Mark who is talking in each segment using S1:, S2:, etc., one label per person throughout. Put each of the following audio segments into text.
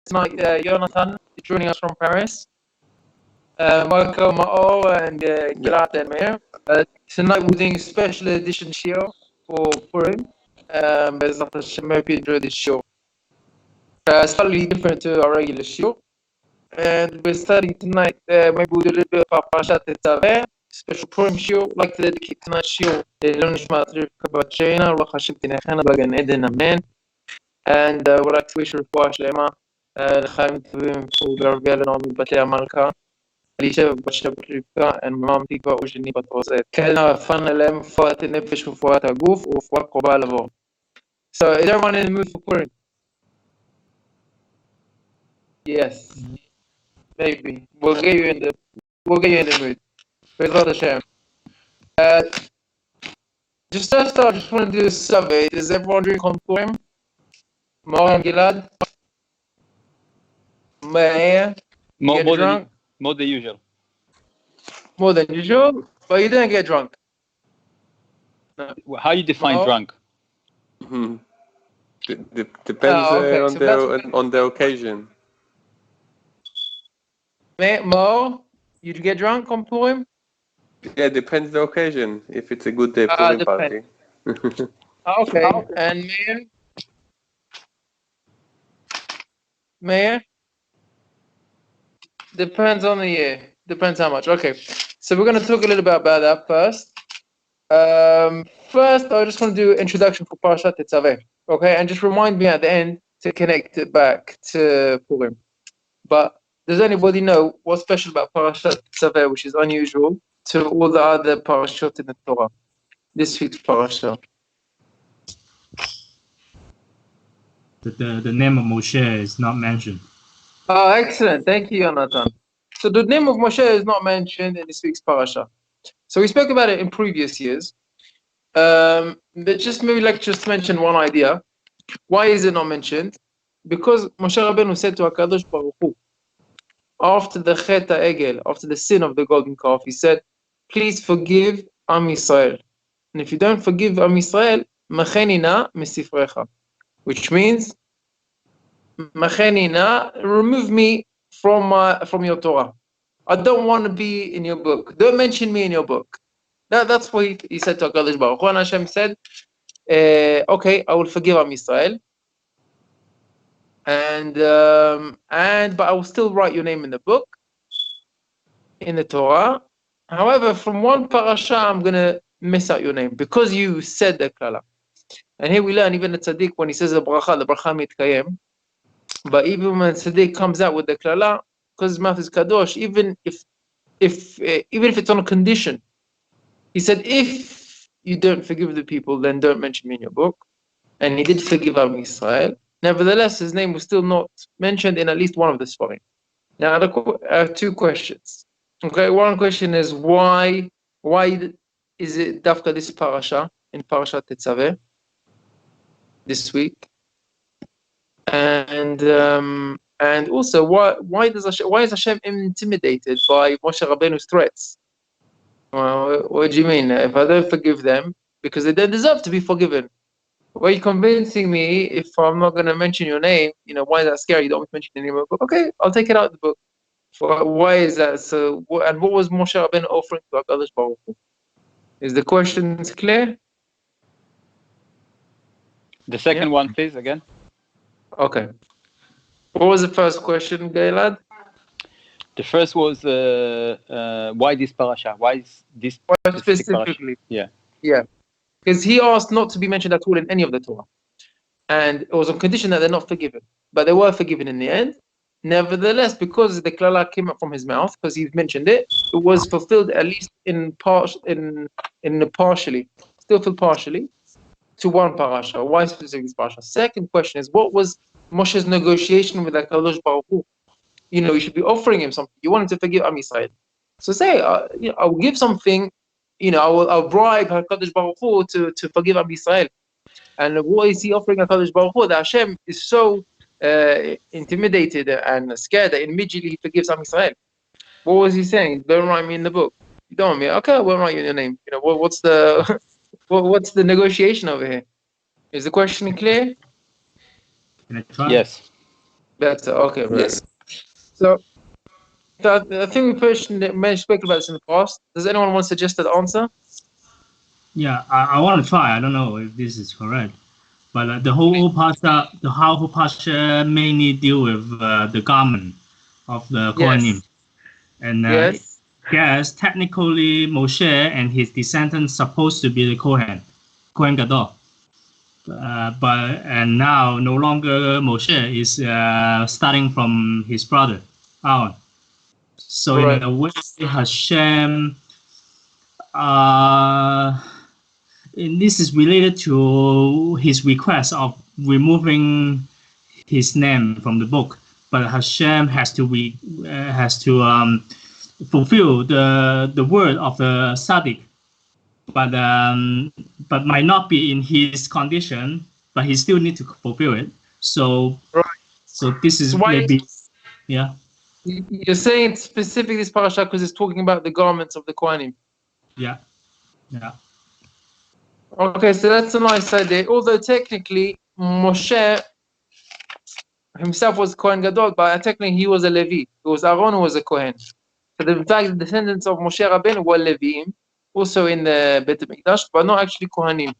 S1: tonight Jonathan is joining us from Paris. Welcome Ma'o and Gilad and Meir. Tonight we're doing a special edition shiur for Purim. Bezrat Hashem, hope you enjoy this shiur. Slightly different to our regular shiur. And we're studying tonight, maybe we'll do a little bit about Parasha Tesave, special Purim shiur. I'd like to dedicate tonight's shiur to Nishmat Rivka Bat Sheina, Ruach Hashem Tinechena Bagan Eden, Amen. And we'd like to wish a refuah shlema, l'chaim tovim for Gabriel and Naomi Bat Leah Malka, Elisha Bat Sheva Bat Rivka, and Mom Tikva Usheni Bat Rosette. Kelna Afan Alem, Fuat Nefesh, Fuat Aguf, or Fuat Korba Lavo. So is everyone in the mood for Purim? Yes. Maybe. We'll get you in the mood. Bezrat Hashem. Just to start, I just want to do a survey. Does everyone drink on Purim? More and Gilad? Meir?
S2: More than usual.
S1: More than usual? But you didn't get drunk. No.
S2: How you define drunk?
S3: Mm-hmm. Depends on the occasion.
S1: Mo, you get drunk on Purim?
S3: Yeah, depends the occasion. If it's a good Purim party.
S1: Okay. And Meir? Depends on the year. Depends how much. Okay. So we're going to talk a little bit about that first. First, I just want to do an introduction for Parasha Tesave. Okay, and just remind me at the end to connect it back to Purim. But does anybody know what's special about Parasha Tesave, which is unusual to all the other parashot in the Torah? This week's parasha.
S4: The name of Moshe is not mentioned.
S1: Oh, excellent. Thank you, Jonathan. So the name of Moshe is not mentioned in this week's parasha. So we spoke about it in previous years. But just maybe just mention one idea. Why is it not mentioned? Because Moshe Rabbeinu said to HaKadosh Baruch Hu, after the Chet HaEgel, after the sin of the golden calf, he said, please forgive Am Yisrael. And if you don't forgive Am Yisrael, Macheni na misifrecha. Which means, Macheni na, remove me from your Torah. I don't want to be in your book. Don't mention me in your book. That's what he said to HaKadosh Baruch Hu. And Hashem said, okay, I will forgive Am Yisrael. But I will still write your name in the book, in the Torah. However, from one parasha, I'm going to miss out your name because you said the klala. And here we learn, even the tzaddik, when he says the bracha mitkayem. But even when tzaddik comes out with the klala, because his mouth is kadosh, even if it's on a condition, he said, if you don't forgive the people, then don't mention me in your book. And he did forgive Am Yisrael. Nevertheless, his name was still not mentioned in at least one of the Sfarim. Now, I have two questions. Okay, one question is why is it Dafka this parasha in Parasha Tesave this week? And also why is Hashem intimidated by Moshe Rabbeinu's threats? Well, what do you mean? If I don't forgive them, because they don't deserve to be forgiven. Why are you convincing me if I'm not going to mention your name? Why is that scary? You don't mention your name in the book. Okay, I'll take it out of the book. Why is that? So, and what was Moshe Rabbeinu offering to HaKadosh Baruch Hu? Is the question clear?
S2: The second one, please, again.
S1: Okay. What was the first question, Gilad?
S2: The first was why this parasha? Why is this
S1: specifically?
S2: Parasha?
S1: Yeah. Because he asked not to be mentioned at all in any of the Torah. And it was on condition that they're not forgiven. But they were forgiven in the end. Nevertheless, because the klala came up from his mouth, because he mentioned it, it was fulfilled at least partially, still fulfilled partially, to one parasha. Why specifically this parasha? Second question is, what was Moshe's negotiation with HaKadosh Baruch Hu? You should be offering him something. You wanted to forgive Am Yisrael. So say, I'll give something, I'll bribe HaKadosh Baruch Hu to forgive Am Yisrael. And what is he offering HaKadosh Baruch Hu? That Hashem is so intimidated and scared that immediately he forgives Am Yisrael. What was he saying? Don't write me in the book. You don't want me? Okay, I won't write you in your name. What's the what's the negotiation over here? Is the question clear?
S4: Can I try?
S2: Yes.
S1: Better. Okay, right.
S3: Yes.
S1: So I think we first spoke about this in the past. Does anyone want to suggest an answer?
S4: Yeah, I want to try. I don't know if this is correct, but the whole Pasha mainly deal with the garment of the Kohanim,
S1: Yes.
S4: and
S1: Yes.
S4: yes, technically Moshe and his descendants supposed to be the Kohen Gadol, and now no longer Moshe is starting from his brother Aaron. So
S1: Right.
S4: in a way, Hashem. Uh, and this is related to his request of removing his name from the book, but Hashem has to fulfill the word of the Sadiq, but might not be in his condition, but he still need to fulfill it. So
S1: Right.
S4: so this is
S1: So why
S4: maybe yeah.
S1: you're saying specifically this parasha because it's talking about the garments of the Kohanim?
S4: Yeah.
S1: Okay, so that's a nice idea. Although technically Moshe himself was Kohen Gadol, but technically he was a Levi. It was Aaron who was a Kohen. So the fact the descendants of Moshe Rabbeinu were Leviim, also in the Beit HaMikdash, but not actually Kohanim.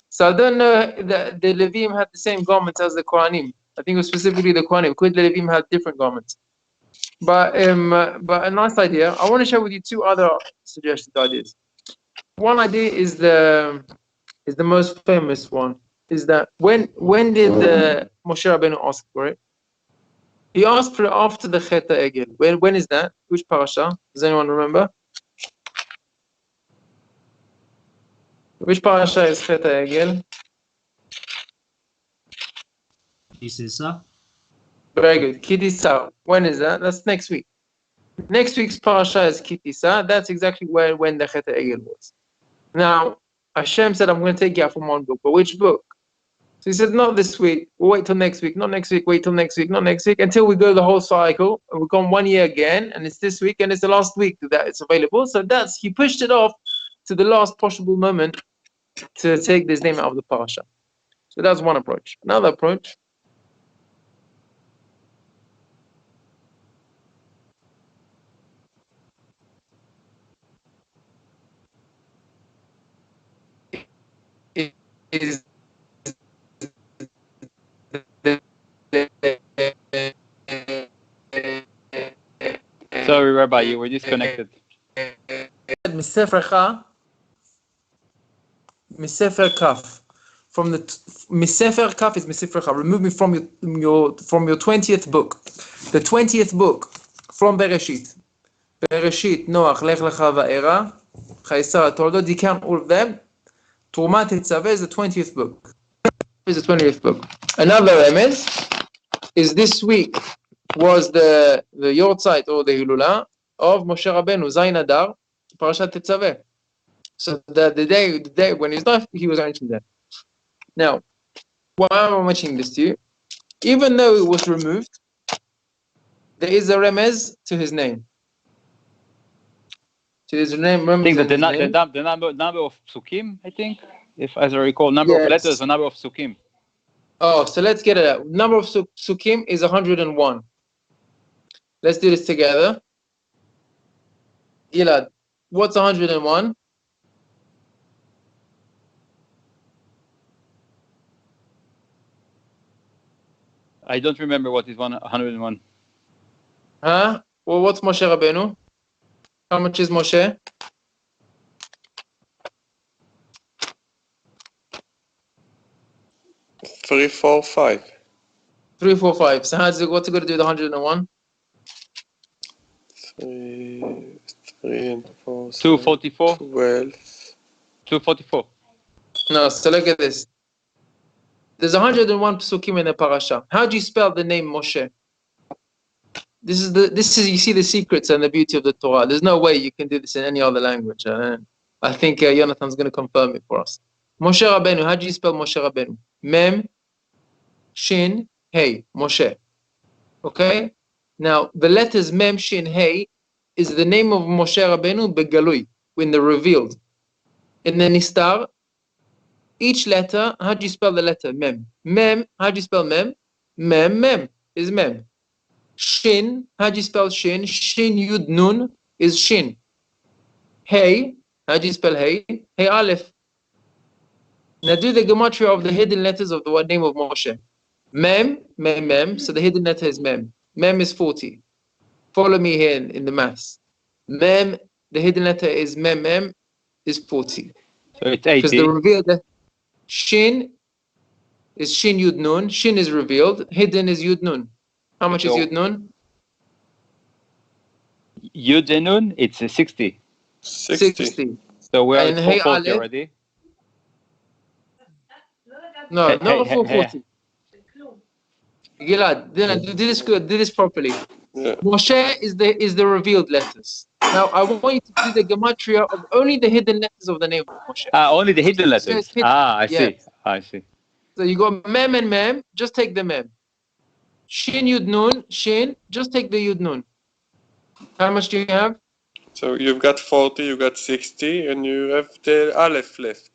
S1: So I don't know that the Leviim had the same garments as the Kohanim. I think it was specifically the Kohanim, because the Leviim had different garments. But a nice idea. I want to share with you two other suggested ideas. One idea is the most famous one. Is that when did Moshe Rabbeinu ask for it? He asked for it after the Chet HaEgel. When is that? Which parasha? Does anyone remember? Which parasha is Chet HaEgel?
S4: This is
S1: Very good. Ki Tisa. When is that? That's next week. Next week's parasha is Ki Tisa. That's exactly when the Chet HaEgel was. Now, Hashem said, I'm going to take you out from one book. But which book? So he said, not this week. We'll wait till next week. Not next week. Wait till next week. Not next week. Until we go the whole cycle. And we've gone 1 year again. And it's this week. And it's the last week that it's available. So he pushed it off to the last possible moment to take this name out of the parasha. So that's one approach. Another approach. Is
S2: Sorry, Rabbi, you were disconnected.
S1: Misefer Kaf. From the Misefer Kaf is Misefer Kaf. Remove me from your 20th book. The 20th book from Bereshit. Bereshit, Noach, Lech Lecha Va'era, Chaisar, Toldot. You count all of them. Trumat Tesave is the 20th book. Is the 20th book. Another remez is this week was the Yortzeit or the Hilula of Moshe Rabbeinu, Zayin Adar, Parasha Tesave. So the day when he's died, he was mentioned there. Now, why am I mentioning this to you? Even though it was removed, there is a remez to his name. To his name,
S2: I think that the number of psukim, I think, if as I recall, number of letters, the number of psukim.
S1: Oh, so let's get it out. Number of psukim is 101. Let's do this together. Gilad, what's 101?
S2: I don't remember what is 101.
S1: Huh? Well, what's Moshe Rabbeinu? How much is Moshe?
S3: Three, four, five.
S1: 3, 4, 5. So what's it going to do with 101?
S3: 3 and 4.
S2: 244.
S3: 12.
S2: 244.
S1: No, so look at this. There's 101 psukim in the parasha. How do you spell the name Moshe? This is you see the secrets and the beauty of the Torah. There's no way you can do this in any other language. I think Jonathan's going to confirm it for us. Moshe Rabbeinu. How do you spell Moshe Rabbeinu? Mem, Shin, Hey. Moshe. Okay. Now the letters Mem, Shin, Hey is the name of Moshe Rabbeinu begalui, when they're revealed. In the Nistar, each letter, how do you spell the letter? Mem. Mem, how do you spell Mem? Mem is Mem. Shin, how do you spell Shin? Shin Yud Nun is Shin. Hey, how do you spell Hey? Hey Aleph. Now do the gematria of the hidden letters of the name of Moshe. Mem, Mem, Mem. So the hidden letter is Mem. Mem is 40. Follow me here in the maths. Mem, the hidden letter is Mem, Mem is 40.
S2: So it's
S1: Because the
S2: 80.
S1: revealed Shin is Shin Yud Nun. Shin is revealed. Hidden is Yud Nun. How much is
S2: So-
S1: Yud Nun?
S2: Yud and Nun, it's 60.
S3: 60.
S2: So we're
S1: And
S2: at
S1: Hey
S2: 440
S1: Aleph?
S2: already.
S1: No,
S2: Hey,
S1: not
S2: hey,
S1: 440. Gilad, do this good. Do this properly.
S3: Yeah.
S1: Moshe is the revealed letters. Now I want you to do the gematria of only the hidden letters of the name of Moshe.
S2: only the hidden
S1: So
S2: letters.
S1: it's hidden.
S2: I see.
S1: Yes.
S2: I see.
S1: So you got Mem and Mem. Just take the Mem. Shin Yud Nun. Shin. Just take the Yud Nun. How much do you have?
S3: So you've got 40, you got 60, and you have the Aleph left.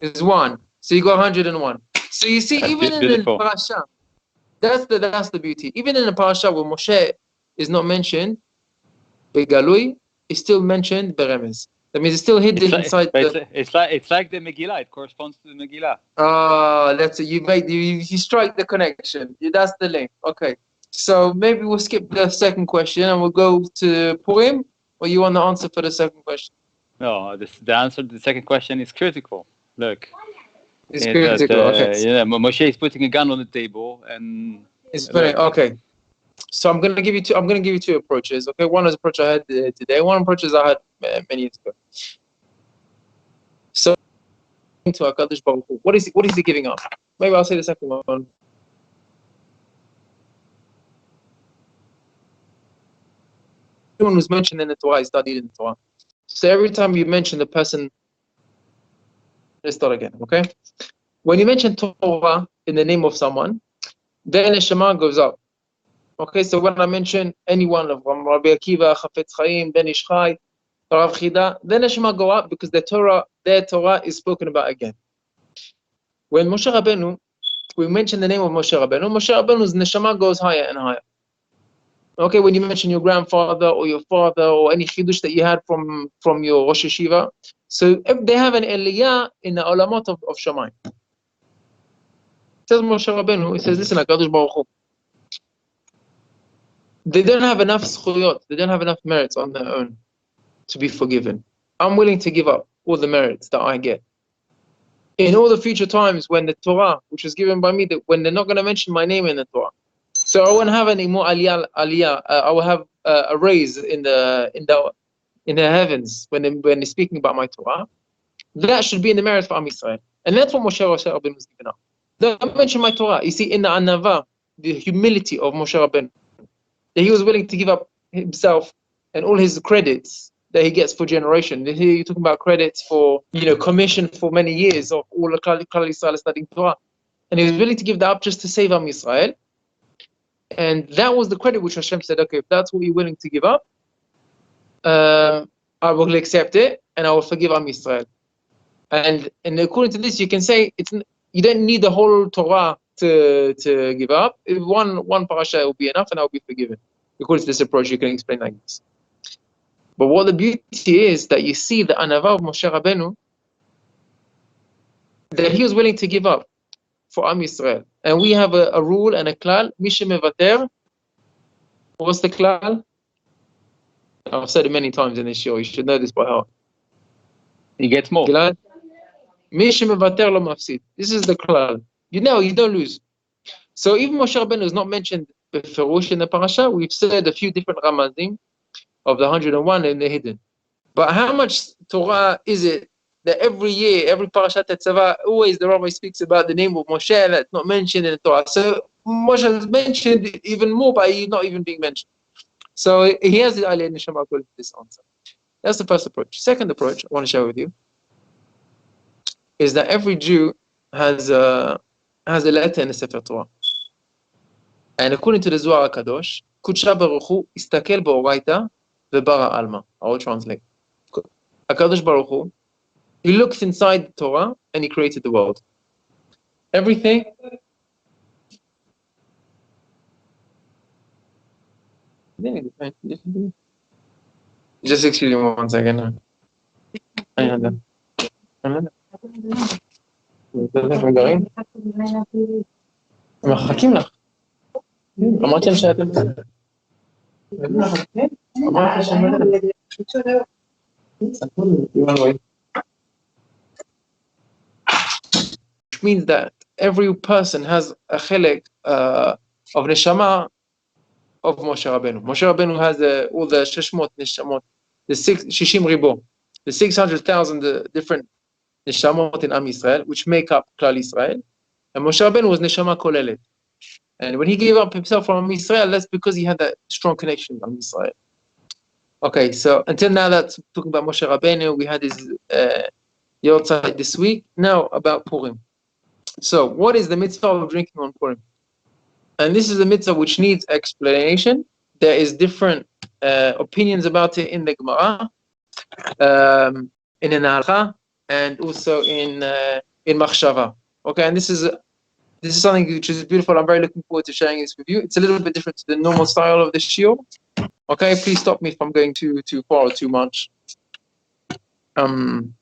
S1: It's 1. So you got 101. So you see,
S2: That's
S1: even in the
S2: beautiful.
S1: parasha, that's the beauty. Even in the parasha where Moshe is not mentioned, Begalui is still mentioned Beremez. That means it's still hidden inside the.
S2: It's like the Megillah. It corresponds to the Megillah.
S1: That's it. You strike the connection. That's the link. Okay. So maybe we'll skip the second question and we'll go to Purim, or you want the answer for the second question?
S2: No, the answer to the second question is critical. Look,
S1: It's critical. Okay.
S2: Moshe is putting a gun on the table, and
S1: It's very okay. So I'm gonna give you two approaches. Okay, one is approach I had today. One approach is I had many years ago. So to HaKadosh Baruch Hu, what is he giving up? Maybe I'll say the second one. Everyone who's mentioned in the Torah is studied in the Torah. So every time you mention the person, let's start again. Okay, when you mention Torah in the name of someone, then the Shema goes up. Okay, so when I mention any one of them, Rabbi Akiva, Chafetz Chaim, Ben Ish Chai, Rav Chida, then the Shema go up because their Torah is spoken about again. When Moshe Rabbeinu, we mention the name of Moshe Rabbeinu's neshama goes higher and higher. Okay, when you mention your grandfather or your father or any chidush that you had from your Rosh Yeshiva, so if they have an Aliyah in the olamot of Shamayim. It says Moshe Rabbeinu, it says, listen, HaKadosh Baruch Hu, they don't have enough zchuyot, they don't have enough merits on their own to be forgiven. I'm willing to give up all the merits that I get. In all the future times when the Torah, which was given by me, that when they're not going to mention my name in the Torah, so I won't have any more aliyah. I will have a raise in the heavens when they're speaking about my Torah. That should be in the merits for Am Yisrael, and that's what Moshe Rabbeinu was giving up. Don't mention my Torah. You see, in the Anava, the humility of Moshe Rabbeinu, that he was willing to give up himself and all his credits that he gets for generation. Here you're talking about credits for, commission for many years of all the Klal Yisrael studying Torah. And he was willing to give that up just to save Am Yisrael. And that was the credit which Hashem said, okay, if that's what you're willing to give up, I will accept it and I will forgive Am Yisrael. And according to this, you can say you don't need the whole Torah to give up. If one parasha will be enough and I'll be forgiven. According to this approach, you can explain like this. But what the beauty is that you see the anava of Moshe Rabbeinu, that he was willing to give up for Am Yisrael. And we have a rule and a klal, Mishe Mevater. What's the klal? I've said it many times in this show. You should know this by heart.
S2: He gets more.
S1: Gilad? Mishe Mevater lo mafsid. This is the klal. You don't lose. So even Moshe Rabbeinu is not mentioned beferush in the parasha. We've said a few different ramazim of the 101 in the hidden. But how much Torah is it that every year, every parashat Tesave, always the Rabbi speaks about the name of Moshe that's not mentioned in the Torah. So Moshe is mentioned even more by not even being mentioned. So he has the Aliyah Neshama according to this answer. That's the first approach. Second approach I want to share with you is that every Jew has a letter in the Sefer Torah. And according to the Zohar HaKadosh, Kudsha Baruch Hu istakel ba'oraita v'bara alma. I will translate. HaKadosh Baruch Hu, he looks inside the Torah and he created the world. Everything Just excuse me 1 second. מחכים לך. אמרתי להם שאתם בסדר. אמרתי שהם בסדר. Which means that every person has a chilek of neshama of Moshe Rabbeinu. Moshe Rabbeinu has all the 600 neshamot, the 60 ribo, the 600,000 different neshamot in Am Yisrael, which make up Klal Yisrael. And Moshe Rabbeinu was neshama kolelet. And when he gave up himself from Am Yisrael, that's because he had that strong connection with Am Yisrael. Okay, so until now that's talking about Moshe Rabbeinu. We had his Yortzeit this week. Now about Purim. So what is the mitzvah of drinking on Purim? And this is a mitzvah which needs explanation. There is different opinions about it in the Gemara, in an halakha, and also in machshava. Okay, and this is something which is beautiful. I'm very looking forward to sharing this with you. It's a little bit different to the normal style of the shiur. Okay, please stop me if I'm going too far or too much in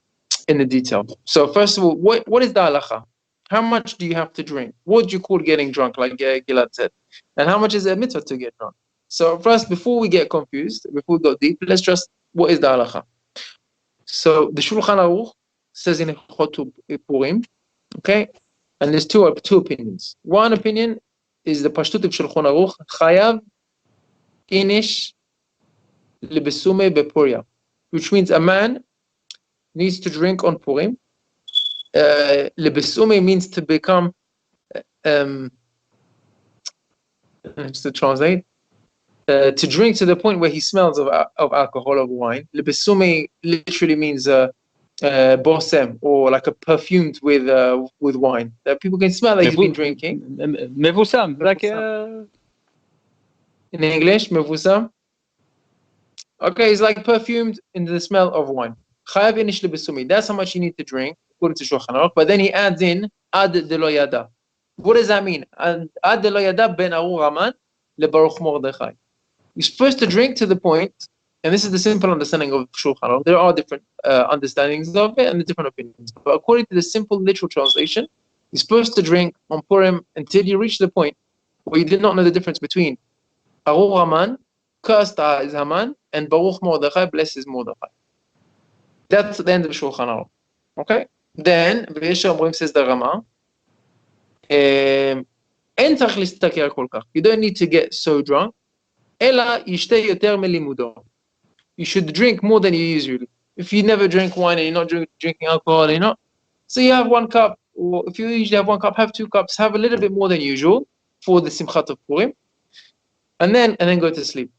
S1: the detail. So first of all, what is the halakha? How much do you have to drink? What do you call getting drunk, like Gilad said? And how much is a mitzvah to get drunk? So first, before we get confused, before we go deep, let's just, what is the halakha? So the Shulchan Aruch says in Hilchot Purim, okay? And there's two opinions. One opinion is the Pashtut of Shulchan Aruch, Chayav Inish Libesume Bepuria, which means a man needs to drink on Purim. Libesume means to become, just to translate, to drink to the point where he smells of alcohol, of wine. Libesume literally means bosem, or like a perfumed with wine that people can smell that he's been drinking.
S2: Mevusam, like
S1: in English, mevusam. Okay, it's like perfumed in the smell of wine. Chayav inish libesumi. That's how much you need to drink, according to Shulchan Aruch. But then he adds in ad de lo yada. What does that mean? Ad de lo yada ben Arur Haman leBaruch Mordechai. You're supposed to drink to the point, and this is the simple understanding of Shulchan Aruch. There are different understandings of it and the different opinions. But according to the simple literal translation, you're supposed to drink on Purim until you reach the point where you did not know the difference between Arur Haman, cursed is Haman, and Baruch Mordechai, blessed is Mordechai. That's the end of Shulchan Aruch. Okay? Then, V'yesh Omrim says the Rama, you don't need to get so drunk. Ela yishte yoter melimudo. You should drink more than you usually. If you never drink wine and you're not drinking alcohol, you're not. So you have 1 cup, or if you usually have 1 cup, have 2 cups, have a little bit more than usual for the Simchat of Purim, and then go to sleep.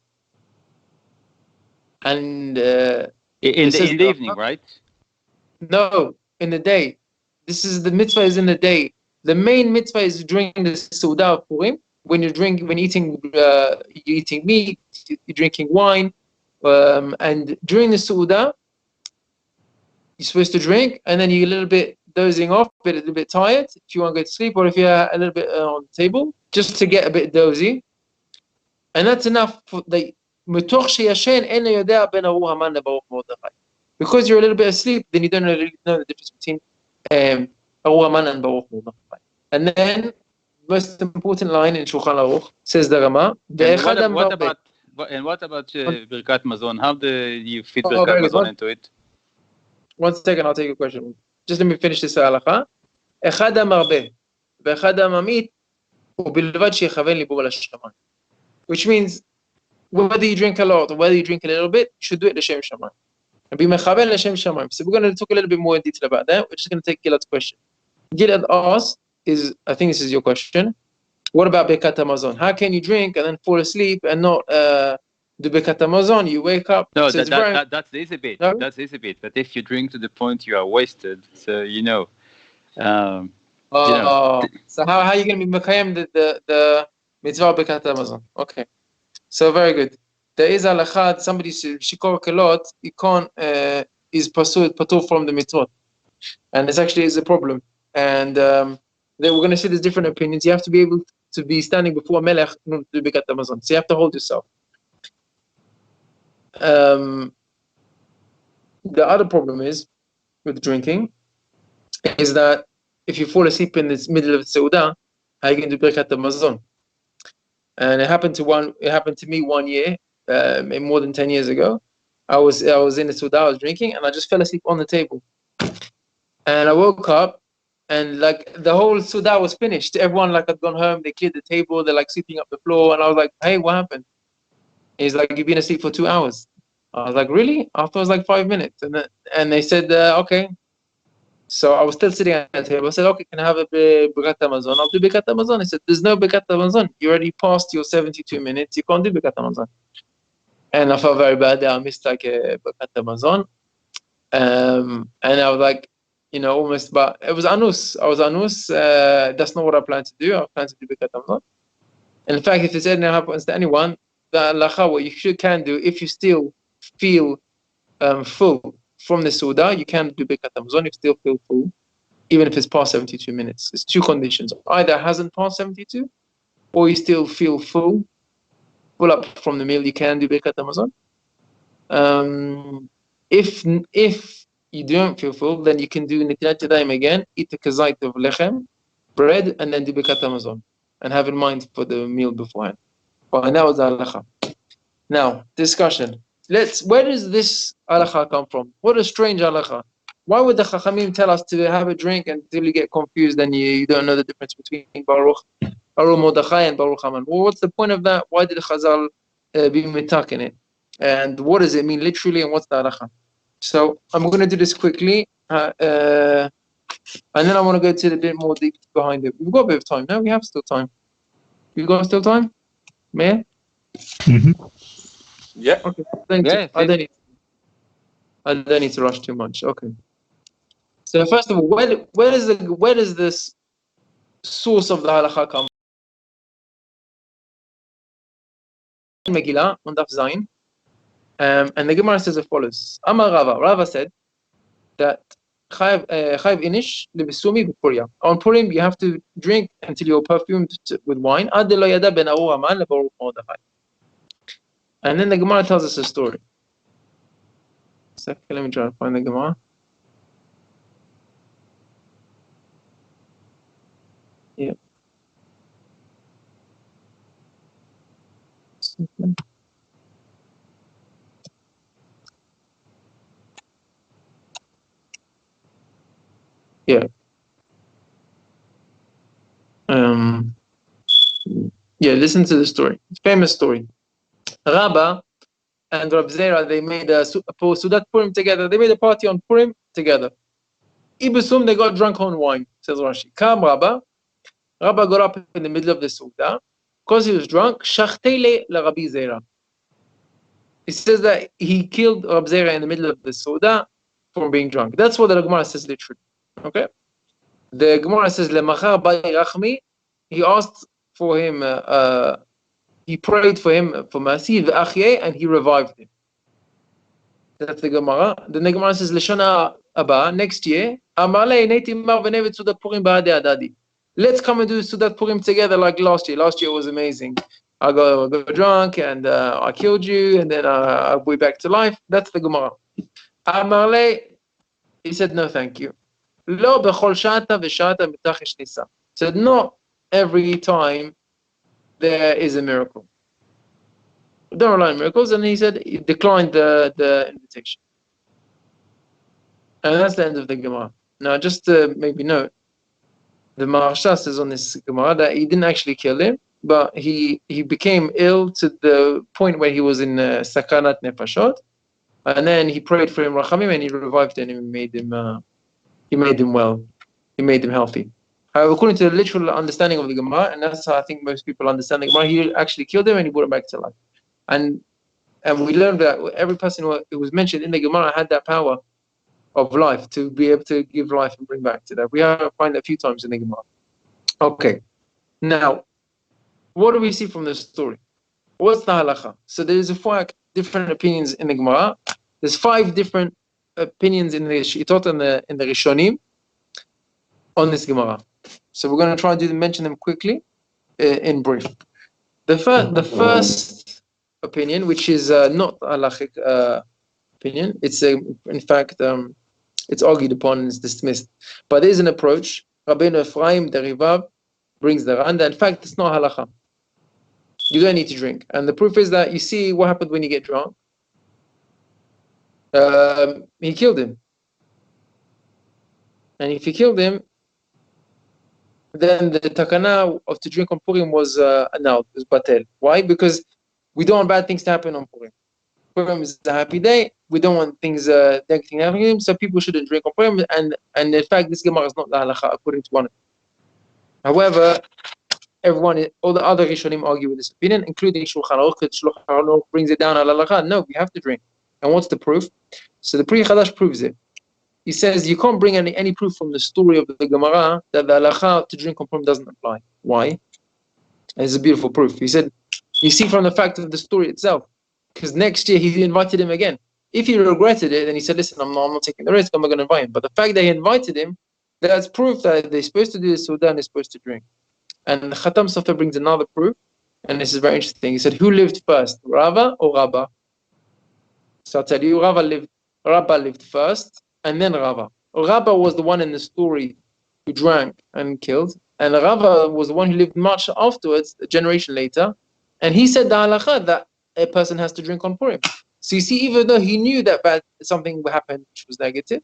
S1: And
S2: in the evening, right?
S1: No, in the day. This is the mitzvah is in the day. The main mitzvah is during the Seudah of Purim, when you're eating meat, you're drinking wine, and during the Seudah, you're supposed to drink, and then you're a little bit dozing off, a little bit tired, if you want to go to sleep, or if you're a little bit on the table, just to get a bit dozy. And that's enough for the because you're a little bit asleep, then you don't really know the difference between Arur Haman and Baruch Mordechai. And then, most important line in Shulchan Aruch says the Rama.
S2: What about Birkat Mazon? How do you fit Birkat Mazon into it?
S1: 1 second, I'll take your question. Just let me finish this halakha. אחד המרבה ואחד הממעיט ובלבד שיכוון ליבו לשמיים. Which means, whether you drink a lot or whether you drink a little bit, you should do it l'shem shamayim. And be mechaben l'shem shamayim. So we're going to talk a little bit more in detail about that. We're just going to take Gilad's question. Gilad asked, I think this is your question, what about Birkat Hamazon? How can you drink and then fall asleep and not do Birkat Hamazon? You wake up.
S2: No,
S1: so
S2: that's easy bit. No? That's easy bit. But if you drink to the point you are wasted, so you know.
S1: So how are you going to be mekayem the mitzvah Birkat Hamazon? Okay. So very good. There is halakha, somebody shikorek a lot, you can't, is patur from the mitzvot. And this actually is a problem. And then we're going to see there's different opinions. You have to be able to be standing before a melech to do Birkat Hamazon. So you have to hold yourself. the other problem is with drinking is that if you fall asleep in the middle of the Sauda, how are you going to do Birkat Hamazon? And it happened to me 1 year, more than 10 years ago. I was in the Sauda, I was drinking, and I just fell asleep on the table. And I woke up, and like the whole Sauda was finished. Everyone like had gone home, they cleared the table, they're like sweeping up the floor, and I was like, "Hey, what happened?" He's like, "You've been asleep for 2 hours." I was like, "Really?" After it was like 5 minutes, and they said, "Okay." So I was still sitting at the table. I said, "Okay, can I have a Birkat Hamazon?" I'll do Birkat Hamazon. He said, "There's no Birkat Hamazon. You already passed your 72 minutes. You can't do Birkat Hamazon." And I felt very bad that I missed like a Birkat Hamazon. And I was like, almost, but it was Anus. I was Anus. That's not what I planned to do. I planned to do Birkat Hamazon. And in fact, if it's anything happens to anyone, what you can do, if you still feel full from the Sauda, you can do Birkat Hamazon if you still feel full, even if it's past 72 minutes. It's two conditions. Either it hasn't passed 72, or you still feel full up from the meal, you can do Birkat Hamazon. If you don't feel full, then you can do Nitilat Yadayim again, eat a kazait of lechem, bread, and then do Birkat Hamazon. And have in mind for the meal beforehand. Well, that was the halacha. Now, discussion. Where does this halacha come from? What a strange halacha. Why would the Chachamim tell us to have a drink until you get confused and you don't know the difference between Baruch Mordechai and Baruch Haman? Well, what's the point of that? Why did Chazal be mitak in it? And what does it mean literally, and what's the halacha? So I'm going to do this quickly, and then I want to go to a bit more deep behind it. We've got a bit of time. No, we have still time. We've got still time? Mayor?
S4: Mm-hmm.
S3: Yeah.
S1: Okay, thank you.
S2: Yeah,
S1: I don't need to rush too much. Okay. So first of all, where does this source of the halacha come from? Megillah on Daf Zayin, and the Gemara says as follows: Amar Rava. Rava said that Chayav inish lebesumi b'Purim. On Purim, you have to drink until you're perfumed with wine. Ad lo yada ben Aru Haman leBaruch Mordechai. And then the Gemara tells us a story. Second, let me try to find the Gemara. Yeah. Yeah. Yeah, listen to the story. It's a famous story. Rabba and Rab Zera, they made a Sudat Purim together. They made a party on Purim together. Ibusum, they got drunk on wine, says Rashi. Kam Rabba. Rabba got up in the middle of the Suda. Because he was drunk, Shachtele la Rabbi Zera. He says that he killed Rab Zera in the middle of the Suda from being drunk. That's what the Gemara says literally. Okay? The Gemara says, Lemachar Bai Rachmi. He asked for him, he prayed for him for mercy, and he revived him. That's the Gemara. Then the Gemara says, Leshana Abba, next year, let's come and do Sudat Purim together like last year. Last year was amazing. I got drunk and I killed you, and then I went back to life. That's the Gemara. Amarle, he said, no, thank you. Lo bechol shata v'shata mitachish nisa. Said, not every time there is a miracle. Don't rely on miracles. And he said he declined the invitation. And that's the end of the Gemara. Now, just to maybe note, the Maharsha says on this Gemara that he didn't actually kill him, but he became ill to the point where he was in sakanat nefashot, and then he prayed for him rachamim, and he revived him and made him well. He made him healthy. However, according to the literal understanding of the Gemara, and that's how I think most people understand the Gemara, he actually killed him and he brought him back to life. And we learned that every person who was mentioned in the Gemara had that power of life to be able to give life and bring back to that. We find that a few times in the Gemara. Okay. Now, what do we see from this story? What's the halacha? So there's 4 different opinions in the Gemara. There's 5 different opinions in the Shitot and in the Rishonim on this Gemara. So we're going to try to mention them quickly in brief. The first opinion, which is not halachic opinion. It's in fact, it's argued upon and it's dismissed. But there is an approach. Rabbeinu Ephraim Derivav brings the Randa. In fact, it's not halacha. You don't need to drink. And the proof is that you see what happened when you get drunk. He killed him. And if he killed him, then the takana of to drink on Purim was annulled, was batel. Why? Because we don't want bad things to happen on Purim. Purim is a happy day. We don't want things negative to happen, so people shouldn't drink on Purim. And in fact, this Gemara is not the halacha according to one. However, all the other Rishonim argue with this opinion, including Shulchan Aruch. Shulchan Aruch brings it down al halacha. No, we have to drink. And what's the proof? So the Pri Chadash proves it. He says you can't bring any proof from the story of the Gemara that the halacha to drink on Purim doesn't apply. Why? And it's a beautiful proof. He said, you see from the fact of the story itself, because next year he invited him again. If he regretted it, then he said, listen, I'm not taking the risk, I'm not going to invite him. But the fact that he invited him, that's proof that they're supposed to do this, so then they're supposed to drink. And Khatam Sofer brings another proof, and this is very interesting. He said, who lived first, Rava or Rabba? So I'll tell you, Rabba lived first, and then Rava. Rabba was the one in the story who drank and killed, and Rava was the one who lived much afterwards, a generation later, and he said the halacha that a person has to drink on Purim. So you see, even though he knew that something would happen which was negative,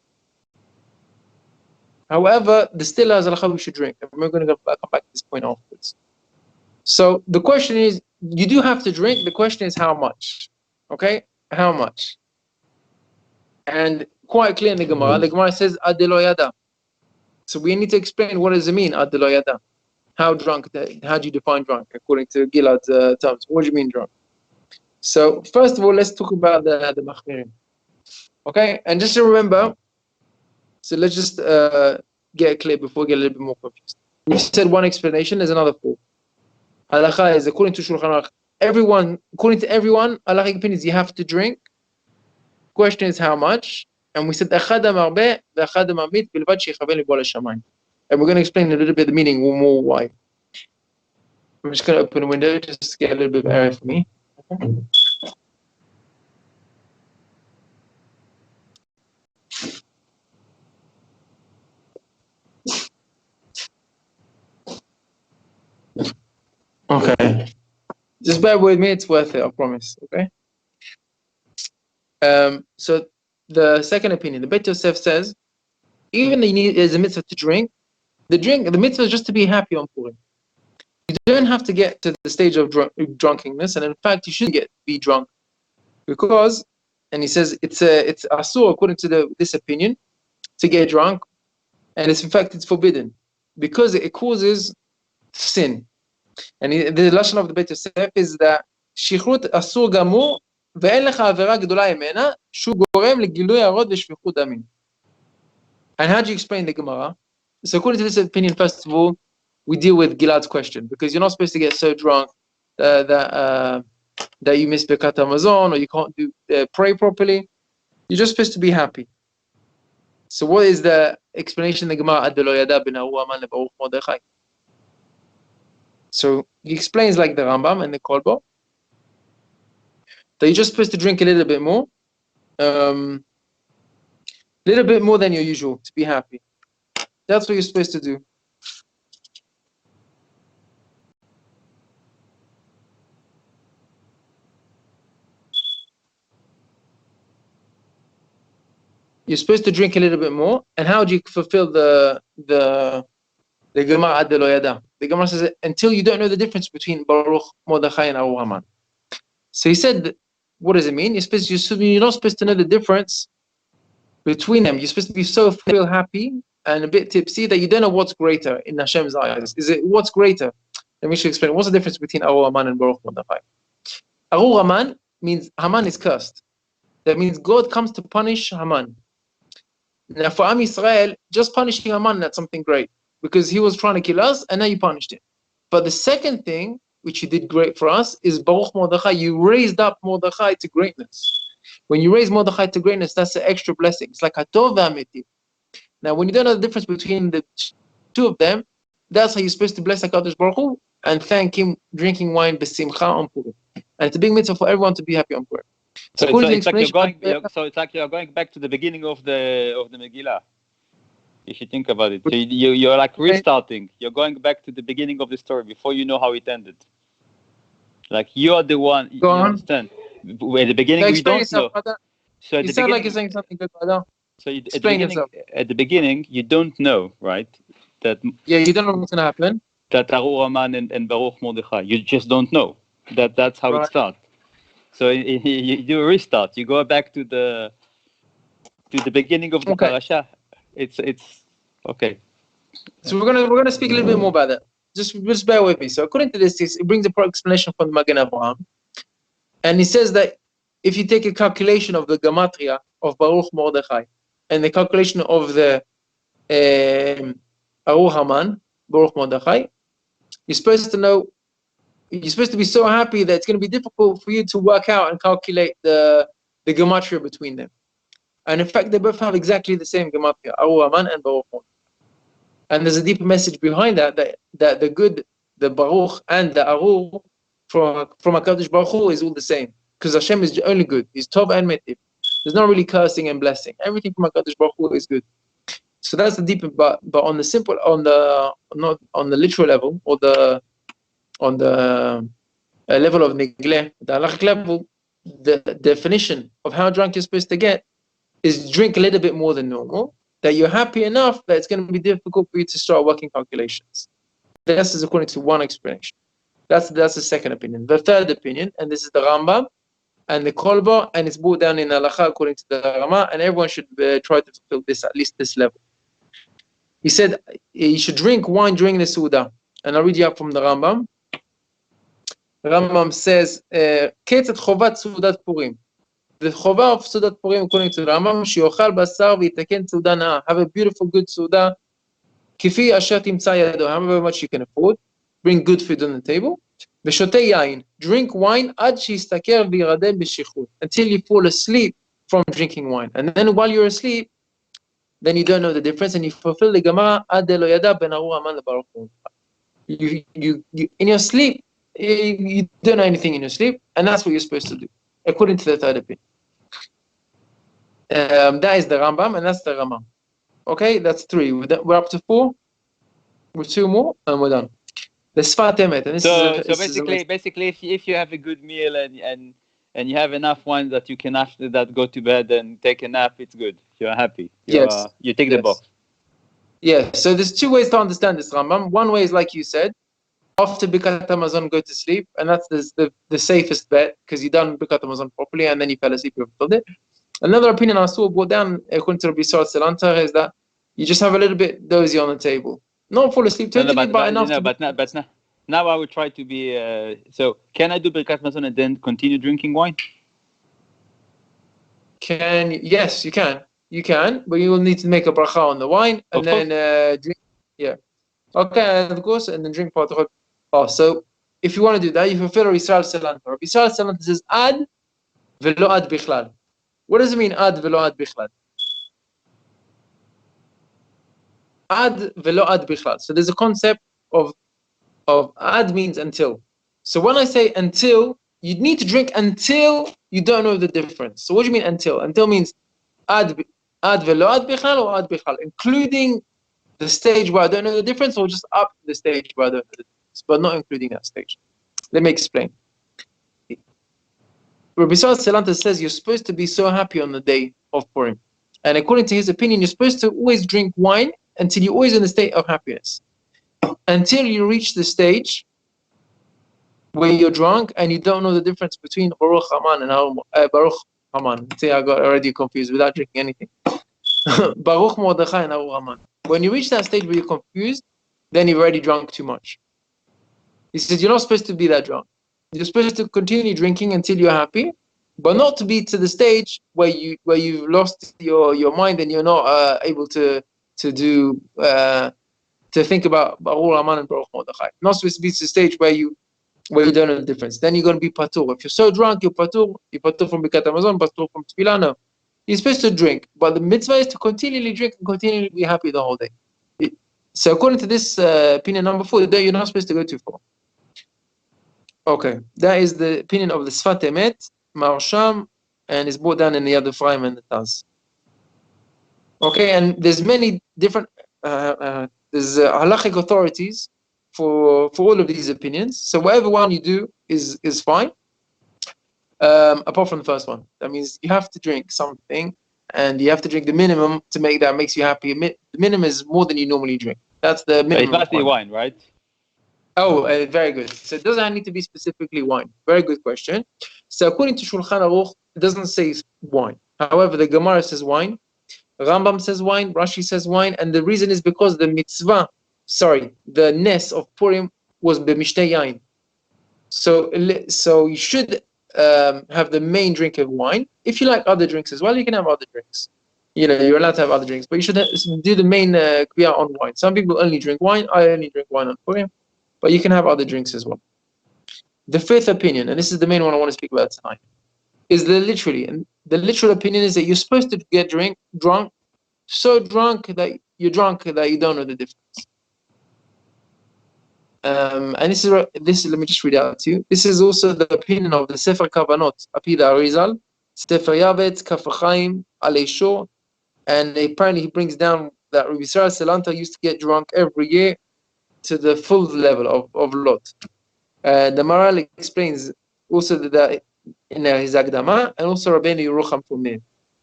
S1: however, the still has halacha we should drink. And we're going to come back to this point afterwards. So the question is, you do have to drink. The question is how much? Okay? How much? And quite clear in the Gemara says, ad lo yada. So we need to explain what does it mean, ad lo yada. How drunk? How do you define drunk according to Gilad's terms? What do you mean drunk? So first of all, let's talk about the machmirim. Okay, and just to remember, so let's just get it clear before we get a little bit more confused. We said one explanation, there's another four. Halacha is according to Shulchan Aruch. According to everyone, halachic opinion is you have to drink. Question is how much? And we said echad amarbeh ve'echad amamit bilvad sheyichaven libo l'shamayim. And we're going to explain a little bit the meaning more why. I'm just going to open a window just to get a little bit of air for me. Okay. Just bear with me, it's worth it, I promise. Okay. So the second opinion, the Beit Yosef says, even there's a mitzvah to drink. The mitzvah is just to be happy on Purim. You don't have to get to the stage of drunkenness, and in fact, you shouldn't be drunk, because, and he says it's asur according to this opinion to get drunk, and in fact it's forbidden because it causes sin. And the lashon of the Beit Yosef is that shichrut asur gamur ve'en lecha avera gedola imena shu gorem legilui harot ve'shfichut damim. And how do you explain the Gemara? So according to this opinion, first of all, we deal with Gilad's question, because you're not supposed to get so drunk that you miss Birkat Hamazon, or you can't pray properly. You're just supposed to be happy. So what is the explanation in the Gemara? Ad lo yada ben Aru Aman leBaruch Mordechai. So he explains like the Rambam and the Kolbo that you're just supposed to drink a little bit more than your usual to be happy. That's what you're supposed to do. You're supposed to drink a little bit more. And how do you fulfill the Gemara ad lo yada? The Gemara says until you don't know the difference between Baruch, Mordechai, and Aru Haman. So he said, what does it mean? You're not supposed to know the difference between them. You're supposed to be so feel happy and a bit tipsy that you don't know what's greater in Hashem's eyes. Is it what's greater? Let me explain. What's the difference between Aru Haman and Baruch Mordechai? Aru Haman means Haman is cursed. That means God comes to punish Haman. Now for Am Yisrael, just punishing Haman, that's something great, because he was trying to kill us and now you punished him. But the second thing, which you did great for us, is Baruch Mordechai. You raised up Mordechai to greatness. When you raise Mordechai to greatness, that's an extra blessing. It's like Hatov v'Amiti. Now, when you don't know the difference between the two of them, that's how you're supposed to bless HaKadosh Baruch Hu and thank him drinking wine b'simcha on Purim. And it's a big mitzvah for everyone to be happy on Purim.
S2: So
S1: according to the
S2: it's like
S1: explanation,
S2: it's like you're going back to the beginning of the Megillah. If you think about it, so you're like restarting. You're going back to the beginning of the story before you know how it ended. Like you're the one. You understand? At the beginning, we don't know. So
S1: you sound like you're saying something good, brother.
S2: So at the beginning, you don't know, right? That
S1: you don't know what's gonna happen.
S2: That Arur Haman and Baruch Mordechai, you just don't know. That's how it starts. So you do a restart. You go back to the beginning of the parasha. It's okay.
S1: So we're gonna speak a little bit more about that. Just bear with me. So according to this, it brings a explanation from the Magen Avraham, and he says that if you take a calculation of the gematria of Baruch Mordechai and the calculation of the Arur Haman, Baruch Mordechai, you're supposed to be so happy that it's going to be difficult for you to work out and calculate the gematria between them. And in fact, they both have exactly the same gematria, Arur Haman and Baruch Mordechai. And there's a deeper message behind that the good, the Baruch and the Arur from HaKadosh Baruch Hu is all the same. Because Hashem is only good. He's Tov and Metiv. There's not really cursing and blessing. Everything from HaKadosh Baruch Hu is good. So that's the deeper, but on the simple, not on the literal level, or on the level of neglect, the halachic level, the definition of how drunk you're supposed to get is drink a little bit more than normal, that you're happy enough that it's going to be difficult for you to start working calculations. This is according to one explanation. That's the second opinion. The third opinion, and this is the Rambam and the Kolba, and it's brought down in Halacha according to the Rama, and everyone should try to fulfill this, at least this level. He said you should drink wine during the Suda. And I'll read you up from the Rambam. The Rambam says, Ketzat Chovat Sudat Purim. The Chova of Sudat Purim, according to the Rambam, Shiochal Basar V'Yitaken Suda Na'a. Have a beautiful, good Suda. Kifi Asher Timtza Yado. However much you can afford. Bring good food on the table. V'Shotei Yain. Drink wine Ad Shistaker V'Yiradem B'Shichut. Until you fall asleep from drinking wine. And then while you're asleep, then you don't know the difference, and you fulfill the Gemara Ad Lo Yada Ben Arur Haman LeBaruch Mordechai. You in your sleep, you don't know anything in your sleep, and that's what you're supposed to do, according to the third opinion. That is the Rambam, and that's the Rama. Okay, that's three. We're up to four. We're two more, and we're done. The Sfat Emet. And
S2: basically, if you have a good meal and you have enough wine that you can after that go to bed and take a nap, it's good. You're happy. You take the box.
S1: Yeah, so there's two ways to understand this Rambam. One way is like you said, after Birkat Hamazon, go to sleep, and that's the safest bet, because you done Birkat Hamazon properly and then you fell asleep, you fulfilled it. Another opinion I saw brought down according to Rabbi Netanel is that you just have a little bit dozy on the table. Not fall asleep totally, but enough.
S2: Now I would try to be. So can I do Birkat Hamazon and then continue drinking wine?
S1: Yes, you can. You can, but you will need to make a bracha on the wine and then drink. Yeah. Okay, and of course, and then drink part of it. Oh, so if you want to do that, you fulfill Rabbi Yisrael Salanta. Rabbi Yisrael Salanta says ad velo ad bichlal. What does it mean ad velo ad bichlal? Ad velo ad bichlal. So there's a concept of ad means until. So when I say until, you need to drink until you don't know the difference. So what do you mean until? Until means ad velo ad bichlal or ad bichlal, including the stage where I don't know the difference, or just up to the stage where I don't know the difference, but not including that stage. Let me explain. Rabbi Salanta says you're supposed to be so happy on the day of Purim. And according to his opinion, you're supposed to always drink wine until you're always in a state of happiness. Until you reach the stage where you're drunk and you don't know the difference between Baruch Haman and Baruch Haman. See, I got already confused without drinking anything. Baruch Mordechai and Arur Haman. When you reach that stage where you're confused, then you've already drunk too much. He says you're not supposed to be that drunk. You're supposed to continue drinking until you're happy, but not to be to the stage where you've lost your mind and you're not able to think about Arur Haman and Baruch Mordechai. Not supposed to be to the stage where you don't know the difference. Then you're going to be patur. If you're so drunk, you're patur from Birkat Hamazon, patur from Tefillah. No. You're supposed to drink, but the mitzvah is to continually drink and continually be happy the whole day. So according to this opinion number 4, you're not supposed to go too far. Okay, that is the opinion of the Sfat Emet, Marsham, and is brought down in the Yad Ephraim and the Taz. Okay, and there's many different there's halachic authorities for all of these opinions. So whatever one you do is fine. Apart from the first one, that means you have to drink something, and you have to drink the minimum to make that makes you happy. The minimum is more than you normally drink. That's the minimum.
S2: It must be wine, right?
S1: Oh, very good. So it doesn't need to be specifically wine. Very good question. So according to Shulchan Aruch, it doesn't say wine. However, the Gemara says wine, Rambam says wine, Rashi says wine, and the reason is because the the nes of Purim was b'mishtei yain. So you should have the main drink of wine. If you like other drinks as well, you can have other drinks. You're allowed to have other drinks, but you should do the main kriya on wine. Some people only drink wine. I only drink wine on Purim, but you can have other drinks as well. The fifth opinion, and this is the main one I want to speak about tonight, is the literal opinion is that you're supposed to get drunk, so drunk that you're drunk that you don't know the difference. And this is let me just read it out to you. This is also the opinion of the Sefer Kavanot, Apida Arizal, Sefer Yavet, Kaf Chaim, Alei Shor, and apparently he brings down that Rabbi Yisrael Salanta used to get drunk every year to the full level of Lot. The Maral explains also that in his Agdama, and also Rabbeinu Yerucham from there.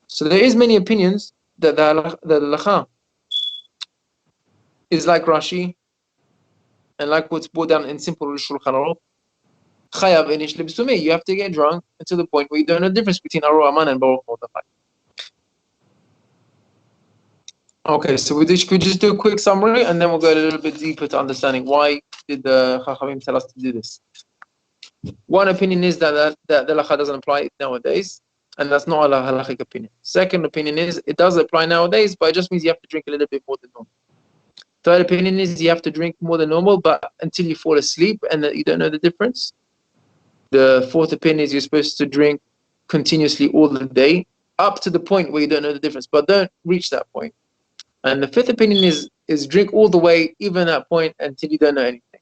S1: So there is many opinions that the halacha is like Rashi, and like what's brought down in simple Shulchan Aruch, Chayav enish lebsumei. You have to get drunk until the point where you don't know the difference between Aru Aman and Baruch Mordechai. Okay, so could we just do a quick summary, and then we'll go a little bit deeper to understanding why did the Chachamim tell us to do this. One opinion is that the halacha doesn't apply nowadays, and that's not a halachic opinion. Second opinion is it does apply nowadays, but it just means you have to drink a little bit more than normal. Third opinion is you have to drink more than normal, but until you fall asleep and that you don't know the difference. The fourth opinion is you're supposed to drink continuously all the day, up to the point where you don't know the difference, but don't reach that point. And the fifth opinion is drink all the way, even that point, until you don't know anything.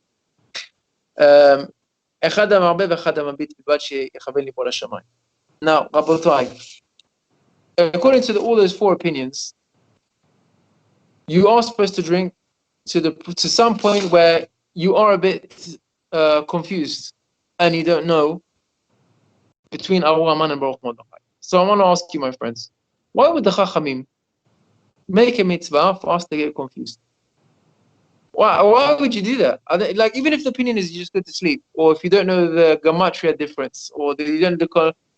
S1: Now, Rabotai, according to all those four opinions, you are supposed to drink to some point where you are a bit confused and you don't know between Aru Aman and Baruch Mordechai. So I want to ask you, my friends, why would the Chachamim make a mitzvah for us to get confused? Why would you do that? Like, even if the opinion is you just go to sleep, or if you don't know the gematria difference, or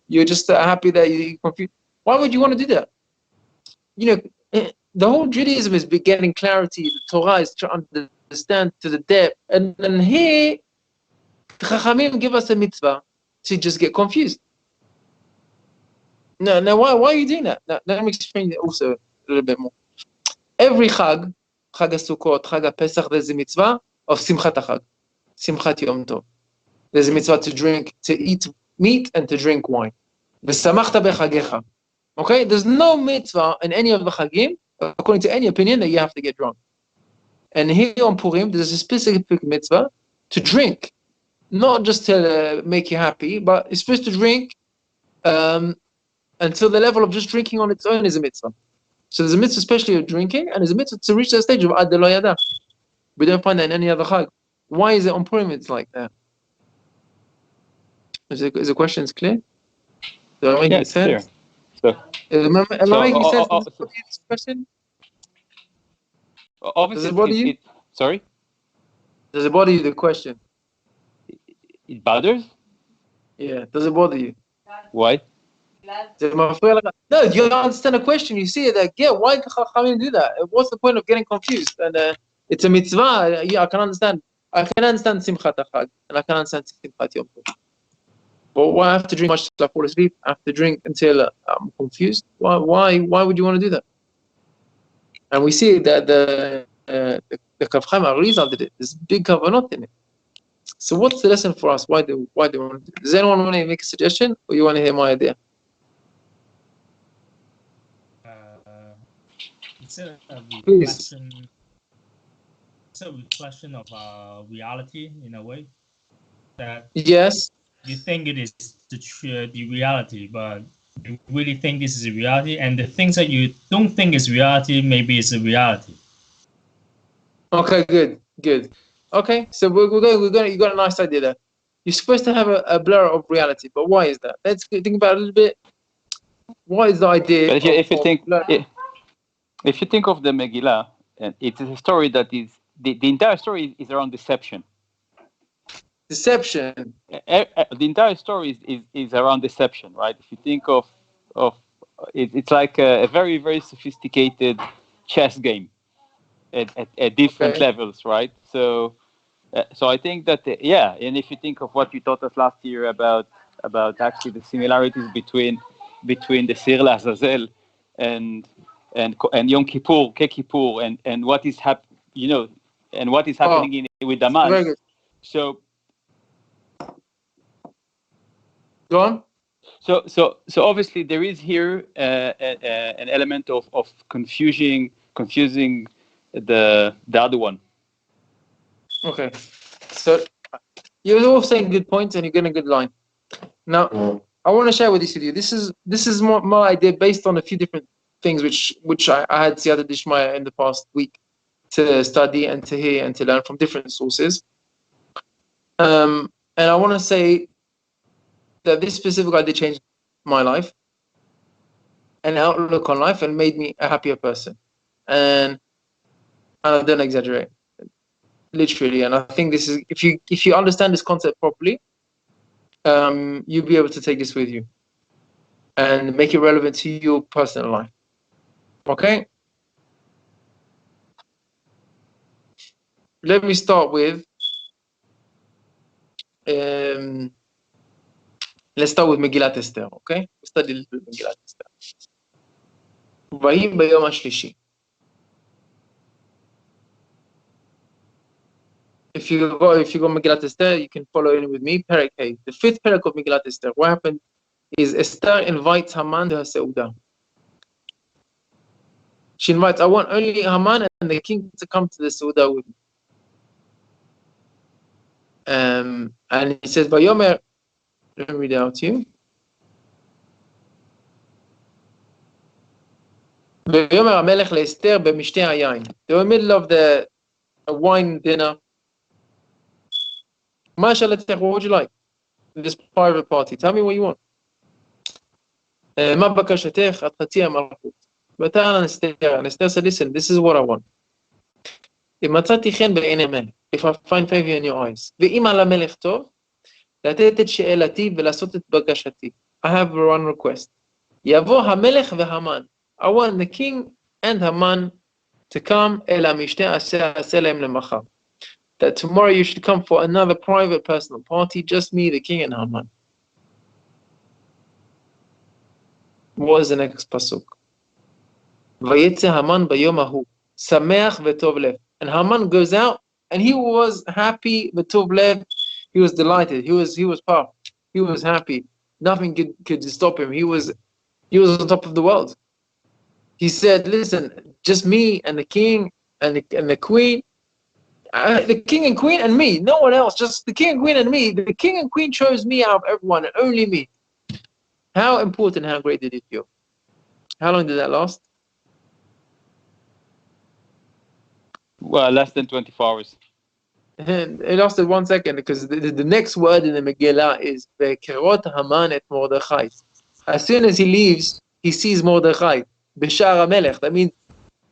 S1: you're just happy that you're confused. Why would you want to do that? The whole Judaism is getting clarity. The Torah is to understand to the depth, and here the Chachamim give us a mitzvah to just get confused. Now why are you doing that? Now, let me explain it also a little bit more. Every Chag HaSukkot, Chag HaPesach, there's a mitzvah of Simchat HaChag, Simchat Yom Tov. There's a mitzvah to eat meat and to drink wine. V'samachta bechagecha. Okay, there's no mitzvah in any of the Chagim, according to any opinion, that you have to get drunk. And here on Purim, there's a specific mitzvah to drink, not just to make you happy, but it's supposed to drink until the level of just drinking on its own is a mitzvah. So there's a mitzvah especially of drinking, and there's a mitzvah to reach that stage of Ad Lo Yada. We don't find that in any other Chag. Why is it on Purim it's like that? Is the question clear? Do I make sense?
S2: Clear.
S1: Am I making sense to this question?
S2: Obviously,
S1: does it bother you?
S2: Sorry?
S1: Does it bother you, the question?
S2: It bothers?
S1: Yeah. Does it bother you?
S2: Why?
S1: No, you understand the question. You see it like, yeah, why did Chachamim do that? What's the point of getting confused? And it's a mitzvah. Yeah, I can understand. I can understand Simchat HaChag, and I can understand Simchat Yom Tov. But why I have to drink much till I fall asleep? I have to drink until I'm confused. Why would you want to do that? And we see that the Kaf Chaim Arizal did it. There's big kavanot in it. So what's the lesson for us? Why do we want to do it? Does anyone want to make a suggestion, or you want to hear my idea?
S4: It's a reflection of reality in a way. that
S1: Yes.
S4: you think it is the reality, but you really think this is a reality, and the things that you don't think is reality, maybe it's a reality.
S1: Okay, good. Okay, so you got a nice idea there. You're supposed to have a blur of reality, but why is that? Let's think about it a little bit. What is the idea
S2: But if you
S1: of
S2: think
S1: blur?
S2: if you think of the Megillah, it is a story that is the entire story is around deception.
S1: Deception.
S2: The entire story is around deception, right? If you think of it's like a very very sophisticated chess game at different
S1: Okay.
S2: levels, right? So I think that yeah, and if you think of what you taught us last year about actually the similarities between the Sir Azazel and Yom Kippur, Ke Kippur, and what is and what is happening with Daman.
S1: Very good.
S2: So
S1: Go on.
S2: So obviously there is here an element of confusing the other one.
S1: Okay. So you're all saying good points and you're getting a good line. Now I want to share with you. This is my idea based on a few different things which I had Siyata Dishmaya in the past week to study and to hear and to learn from different sources. And I want to say that this specific idea changed my life and outlook on life and made me a happier person. And I don't exaggerate, literally. And I think this is if you understand this concept properly, you'll be able to take this with you and make it relevant to your personal life. Okay? Let me start with let's start with Megillat Esther, okay? We'll study a little bit Megillat Esther. ויהי ביום השלישי. If you go Megillat Esther, you can follow in with me. Perek A, the fifth perek of Megillat Esther. What happened is Esther invites Haman to her seudah. She invites, I want only Haman and the king to come to the seudah with me. And he says, Vayomer, let me read it out to you. ויאמר המלך לאסתר במשתה היין. They were in the middle of the wine dinner. מה שאלתך, what would you like? This private party. Tell me what you want. מה בקשתך? עד חצי המלכות. ותען אסתר. And Esther said, listen, this is what I want. אם מצאתי חן בעיני המלך, if I find favor in your eyes, ואם על המלך טוב, לתת את שאלתי ולעשות את בקשתי. I have one request. יבוא המלך והמן. I want the king and Haman to come אל המשתה אעשה להם למחר. That tomorrow you should come for another private personal party, just me, the king, and Haman. What is the next pasuk? ויצא המן ביום ההוא, שמח וטוב לב. And Haman goes out, and he was happy, וטוב לב. He was delighted. He was puffed. He was happy. Nothing could stop him. He was on top of the world. He said, listen, just me and the king and the queen, the king and queen and me, no one else, just the king and queen and me. The king and queen chose me out of everyone and only me. How important, how great did it feel? How long did that last?
S2: Well, less than 24 hours.
S1: And it lasted 1 second because the next word in the Megillah is Vekerot Haman et Mordechai. As soon as he leaves, he sees Mordechai. Bishar HaMelech. That means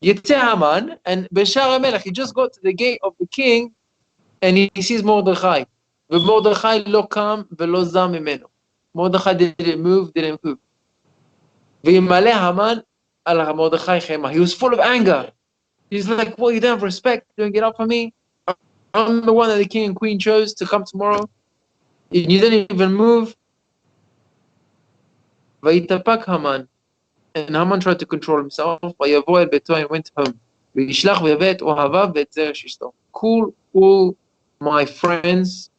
S1: Yitzeh Haman and Bishar HaMelech. He just got to the gate of the king and he sees Mordechai. But Mordechai lo kam velo zam mimeno. Mordechai didn't move. V'yimale Haman al Mordechai chema. He was full of anger. He's like, well, you don't have respect. You don't get up for me. I'm the one that the king and queen chose to come tomorrow. You didn't even move. Vayitapak Haman. And Haman tried to control himself. ויבוא אל ביתו and went home. וישלח ויבא את אוהביו ואת זרש אשתו. Call all my friends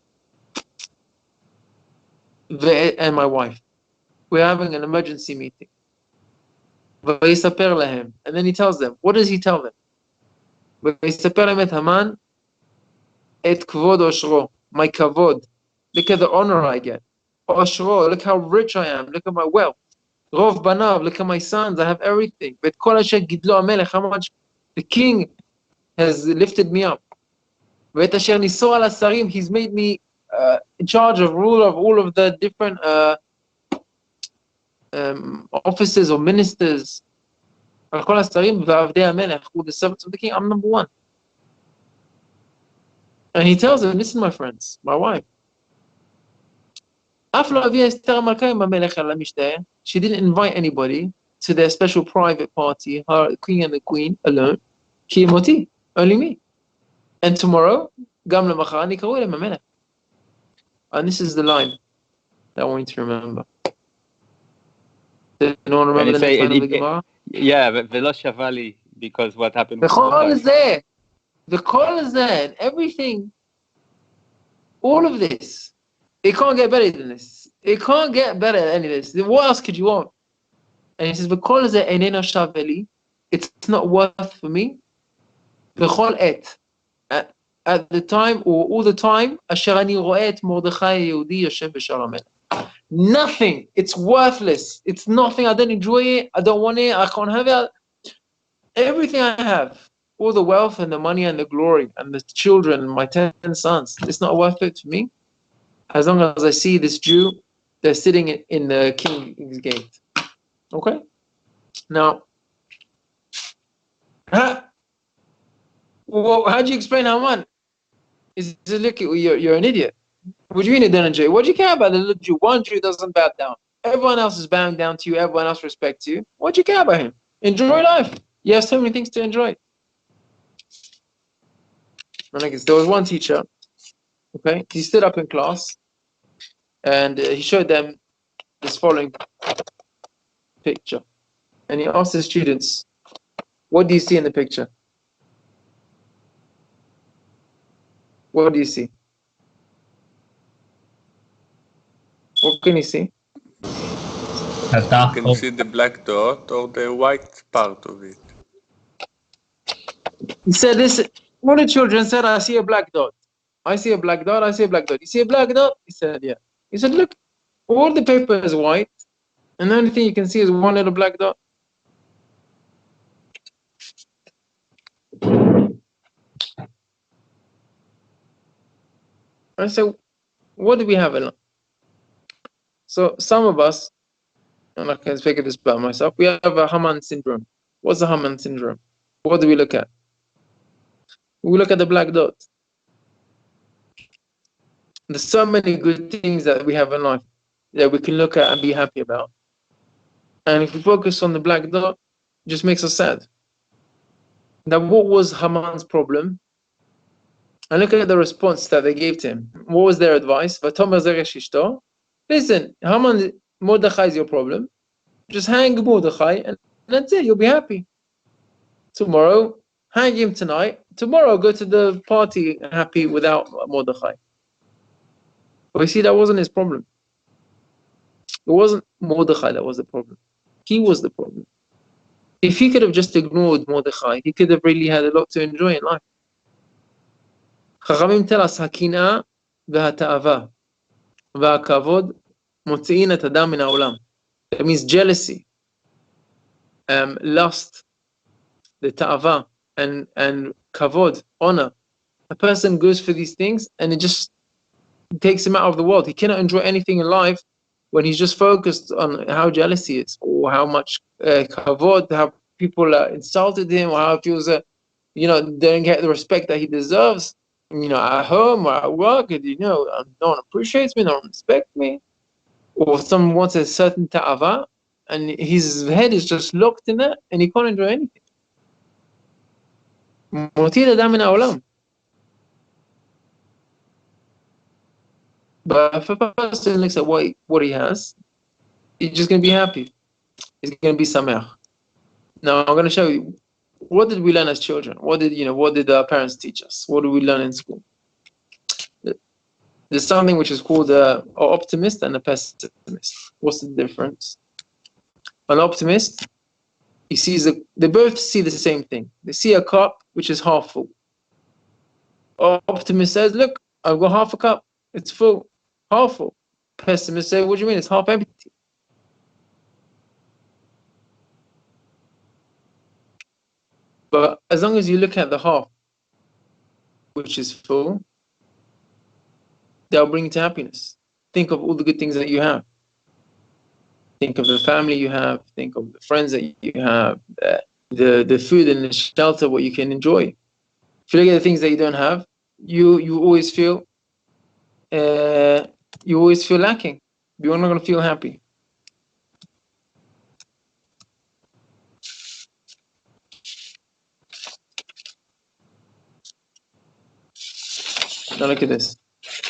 S1: and my wife. We're having an emergency meeting. ויספר להם. And then he tells them. What does he tell them? ויספר להם את המן את כבוד עושרו. My כבוד. look at the honor I get. Oshro, look how rich I am, look at my wealth. Rov banav, look at my sons, I have everything. But kol asher gidlo hamelech, how much the king has lifted me up. V'et asher niso al hasarim, he's made me in charge of ruler of all of the different officers or ministers. Kol hasarim v'avdei hamelech, who the servants of the king, I'm number one. And he tells them, listen, my friends, my wife, she didn't invite anybody to their special private party, her king and the queen alone. Only me. And tomorrow, and this is the line that I want you to remember. Do you want to remember the next line of the Gemara?
S2: Yeah, velo shavali, because what happened?
S1: The call is there. The call is there, and everything. All of this, it can't get better than this. It can't get better than any of this. What else could you want? And he says, "V'kol ze einena shaveli." It's not worth for me. V'chol et. At the time, or all the time, asher ani ro'eh et Mordechai Yehudi yoshev b'shar hamelech. Nothing. It's worthless. It's nothing. I don't enjoy it. I don't want it. I can't have it. Everything I have, all the wealth and the money and the glory and the children and my 10 sons, it's not worth it to me. As long as I see this Jew, they're sitting in the king's gate. Okay? Now, how do you explain Haman? He says, look, you're an idiot. What do you mean you don't enjoy? What do you care about the little Jew? One Jew doesn't bow down. Everyone else is bowing down to you. Everyone else respects you. What do you care about him? Enjoy life. You have so many things to enjoy. There was one teacher, okay, he stood up in class and he showed them this following picture. And he asked the students, what do you see in the picture? What do you see? What can you see?
S3: You can see the black dot or the white part of it.
S1: He said, listen, one of the children said, I see a black dot. I see a black dot, I see a black dot. You see a black dot? He said, yeah. He said, look, all the paper is white, and the only thing you can see is one little black dot. I said, what do we have in life? So some of us, and I can speak of this about myself, we have a Haman syndrome. What's the Haman syndrome? What do we look at? We look at the black dot. There's so many good things that we have in life that we can look at and be happy about. And if we focus on the black dot, it just makes us sad. Now, what was Haman's problem? And look at the response that they gave to him. What was their advice? Listen, Haman, Mordechai is your problem. Just hang Mordechai and that's it, you'll be happy. Tomorrow, hang him tonight. Tomorrow, go to the party happy without Mordechai. But you see, that wasn't his problem. It wasn't Mordechai that was the problem. He was the problem. If he could have just ignored Mordechai, he could have really had a lot to enjoy in life. Chachamim tell us, Hakina v'hata'ava v'hakavod motzi'in et adam min ha'olam. That means jealousy, lust, the ta'ava, and kavod, honor. A person goes for these things and it just takes him out of the world. He cannot enjoy anything in life when he's just focused on how jealous he is, or how much kavod, how people insulted him, or how he feels don't get the respect that he deserves. At home or at work, no one appreciates me, no one respects me, or someone wants a certain ta'ava, and his head is just locked in that, and he can't enjoy anything. Motir adam min ha'olam. But if a person looks at what he has, he's just going to be happy. He's going to be sameach. Now I'm going to show you, what did we learn as children? What did our parents teach us? What did we learn in school? There's something which is called an optimist and a pessimist. What's the difference? An optimist, they both see the same thing. They see a cup which is half full. Optimist says, look, I've got half a cup. It's full. half full. Pessimists say, what do you mean? It's half empty. But as long as you look at the half, which is full, they'll bring you to happiness. Think of all the good things that you have. Think of the family you have. Think of the friends that you have. The food and the shelter, what you can enjoy. If you look at the things that you don't have, you always feel lacking. You're not going to feel happy. Now look at this.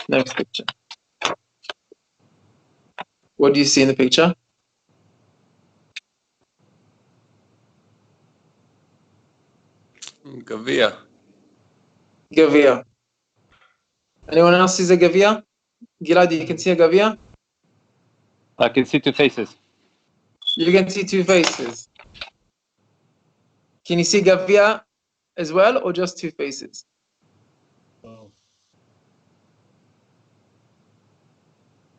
S1: Next picture. What do you see in the picture?
S3: Gavia.
S1: Gavia. Anyone else sees a Gavia? Gilad, you can see a Gavia?
S2: I can see two faces.
S1: You can see two faces. Can you see Gavia as well, or just two faces?
S4: Wow.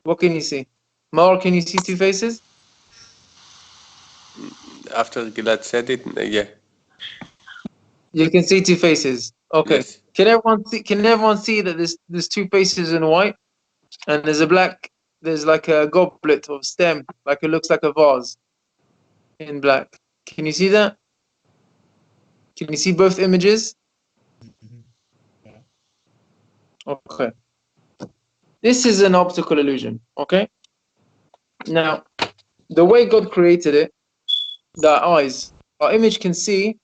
S1: What can you see? Maor, can you see two faces?
S3: After Gilad said it, yeah.
S1: You can see two faces. Okay.
S3: Yes.
S1: Can everyone see that there's two faces in white, and there's like a goblet or stem, like it looks like a vase in black. Can you see that? Can you see both images?
S4: Yeah.
S1: Okay. This is an optical illusion, okay? Now, the way God created it, the eyes, our image can see,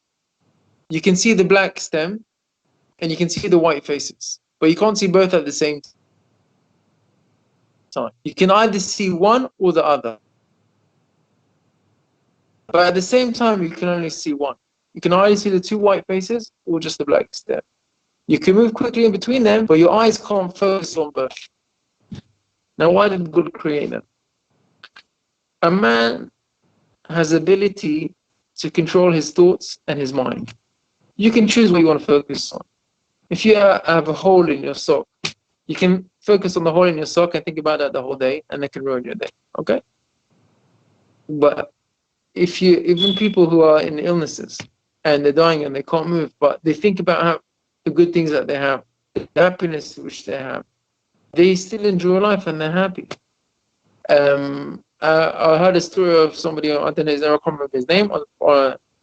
S1: you can see the black stem, and you can see the white faces, but you can't see both at the same time. You can either see one or the other. But at the same time, you can only see one. You can either see the two white faces or just the black stem. You can move quickly in between them, but your eyes can't focus on both. Now, why did God create them? A man has the ability to control his thoughts and his mind. You can choose what you want to focus on. If you have a hole in your sock, you can focus on the hole in your sock and think about that the whole day, and it can ruin your day. Okay? But even people who are in illnesses and they're dying and they can't move, but they think about the good things that they have, the happiness which they have, they still enjoy life and they're happy. I heard a story of somebody, I don't know, I can't remember his name,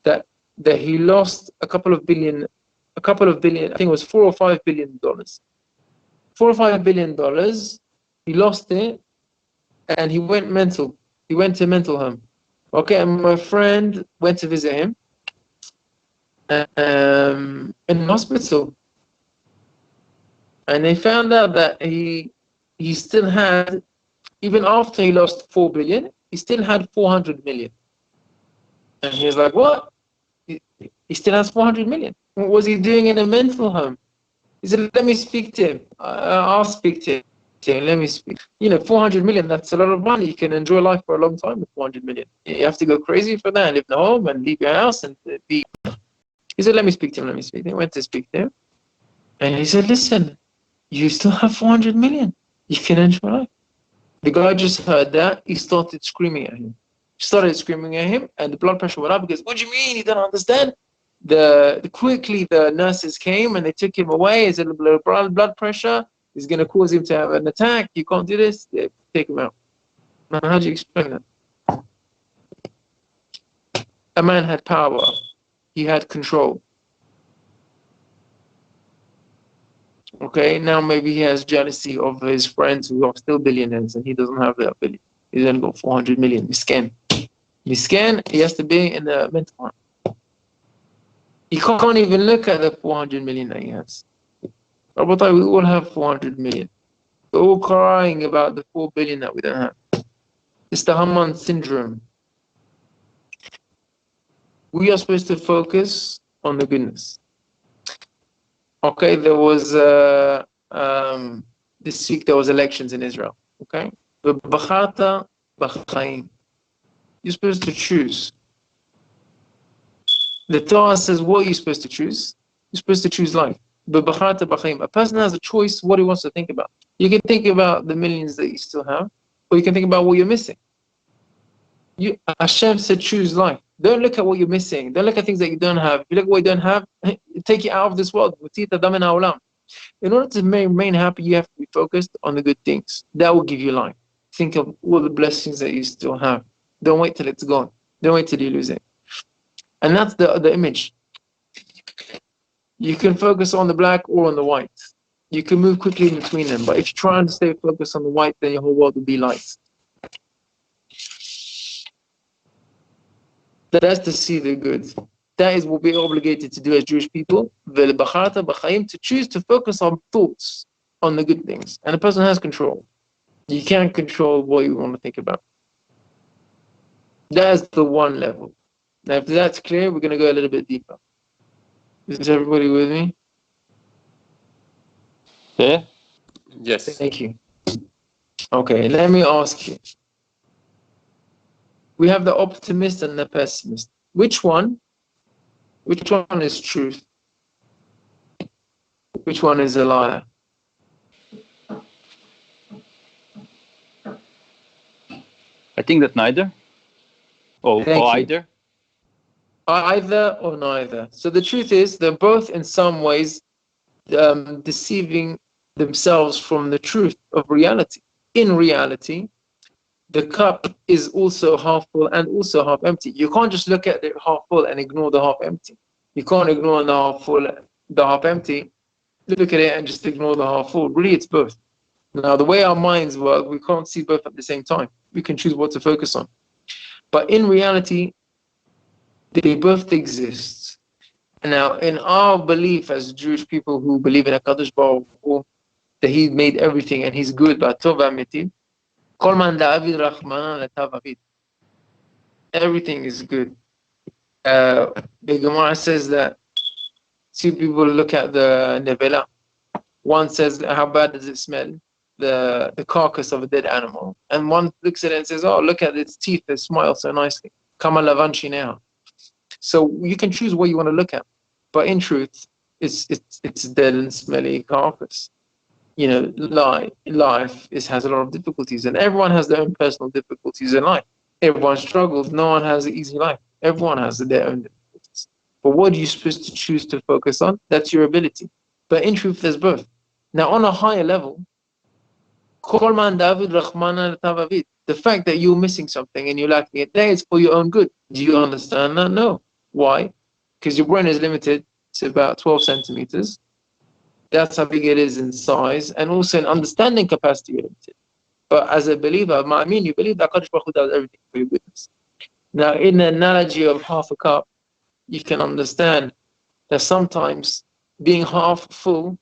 S1: that he lost a couple of billion, I think it was $4 or $5 billion. $4 or $5 billion, he lost it, and he went mental. He went to a mental home. Okay, and my friend went to visit him in hospital, and they found out that he still had, even after he lost 4 billion, he still had 400 million. And he was like, what? He still has 400 million. What was he doing in a mental home? He said, let me speak to him. I'll speak to him. Let me speak. 400 million, that's a lot of money. You can enjoy life for a long time with 400 million. You have to go crazy for that and live in a home and leave your house and be. He said, let me speak to him. He went to speak to him. And he said, listen, you still have 400 million. You can enjoy life. The guy just heard that. He started screaming at him. And the blood pressure went up. He goes, what do you mean? You don't understand? Quickly the nurses came and they took him away. He said, blood pressure is going to cause him to have an attack. You can't do this. They take him out. Now, how do you explain that? A man had power. He had control. Okay, now maybe he has jealousy of his friends who are still billionaires and he doesn't have that billion. He's only got 400 million. Miskin, he has to be in the mental home. He can't even look at the 400 million that he has. But we all have 400 million. We're all crying about the 4 billion that we don't have. It's the Haman syndrome. We are supposed to focus on the goodness. Okay, there was this week there was elections in Israel. Okay, B'charta b'chaim. You're supposed to choose. The Torah says, what are you supposed to choose? You're supposed to choose life. B'charta b'chaim. A person has a choice what he wants to think about. You can think about the millions that you still have, or you can think about what you're missing. Hashem said, choose life. Don't look at what you're missing. Don't look at things that you don't have. If you look at what you don't have, take it out of this world. In order to remain happy, you have to be focused on the good things. That will give you life. Think of all the blessings that you still have. Don't wait till it's gone. Don't wait till you lose it. And that's the image. You can focus on the black or on the white. You can move quickly in between them. But if you try and stay focused on the white, then your whole world will be light. That's to see the good. That is what we're obligated to do as Jewish people. To choose to focus on thoughts, on the good things. And a person has control. You can't control what you want to think about. That's the one level. Now, if that's clear, we're going to go a little bit deeper. Is everybody with me?
S2: Yeah.
S3: Yes.
S1: Thank you. Okay, let me ask you. We have the optimist and the pessimist. Which one is truth? Which one is a liar?
S2: I think that neither. Or either.
S1: Either or neither. So the truth is, they're both in some ways deceiving themselves from the truth of reality. In reality, the cup is also half full and also half empty. You can't just look at the half full and ignore the half empty. You can't ignore the half full, the half empty. Look at it and just ignore the half full. Really, it's both. Now, the way our minds work, we can't see both at the same time. We can choose what to focus on. But in reality, they both exist. Now, in our belief as Jewish people who believe in HaKadosh Baruch Hu, that He made everything and He's good, everything is good. The Gemara says that two people look at the nevela. One says, how bad does it smell? The carcass of a dead animal. And one looks at it and says, oh, look at its teeth, they smile so nicely. Kama lavan shineha. So you can choose what you want to look at. But in truth, it's dead and smelly carcass. You know, life has a lot of difficulties, and everyone has their own personal difficulties in life. Everyone struggles. No one has an easy life. Everyone has their own difficulties. But what are you supposed to choose to focus on? That's your ability. But in truth, there's both. Now, on a higher level, the fact that you're missing something and you're lacking it, that is for your own good. Do you understand that? No. Why? Because your brain is limited to about 12 centimeters. That's how big it is in size, and also in understanding capacity you're limited. But as a believer, you believe that HaKadosh Baruch Hu does everything for your goodness. Now, in the analogy of half a cup, you can understand that sometimes being half full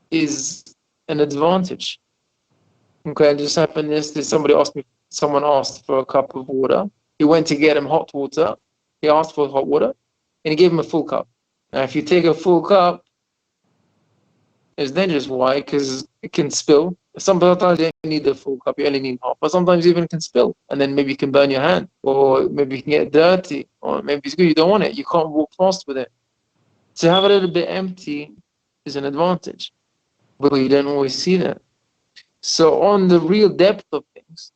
S1: is an advantage. Okay, it just happened yesterday. Someone asked for a cup of water. He went to get him hot water. He asked for hot water, and he gave him a full cup. Now, if you take a full cup, it's dangerous. Why? Because it can spill. Sometimes you don't need the full cup, you only need half. But sometimes even it can spill, and then maybe you can burn your hand, or maybe you can get dirty, or maybe it's good, you don't want it. You can't walk fast with it. To have a little bit empty is an advantage, but you don't always see that. So on the real depth of things,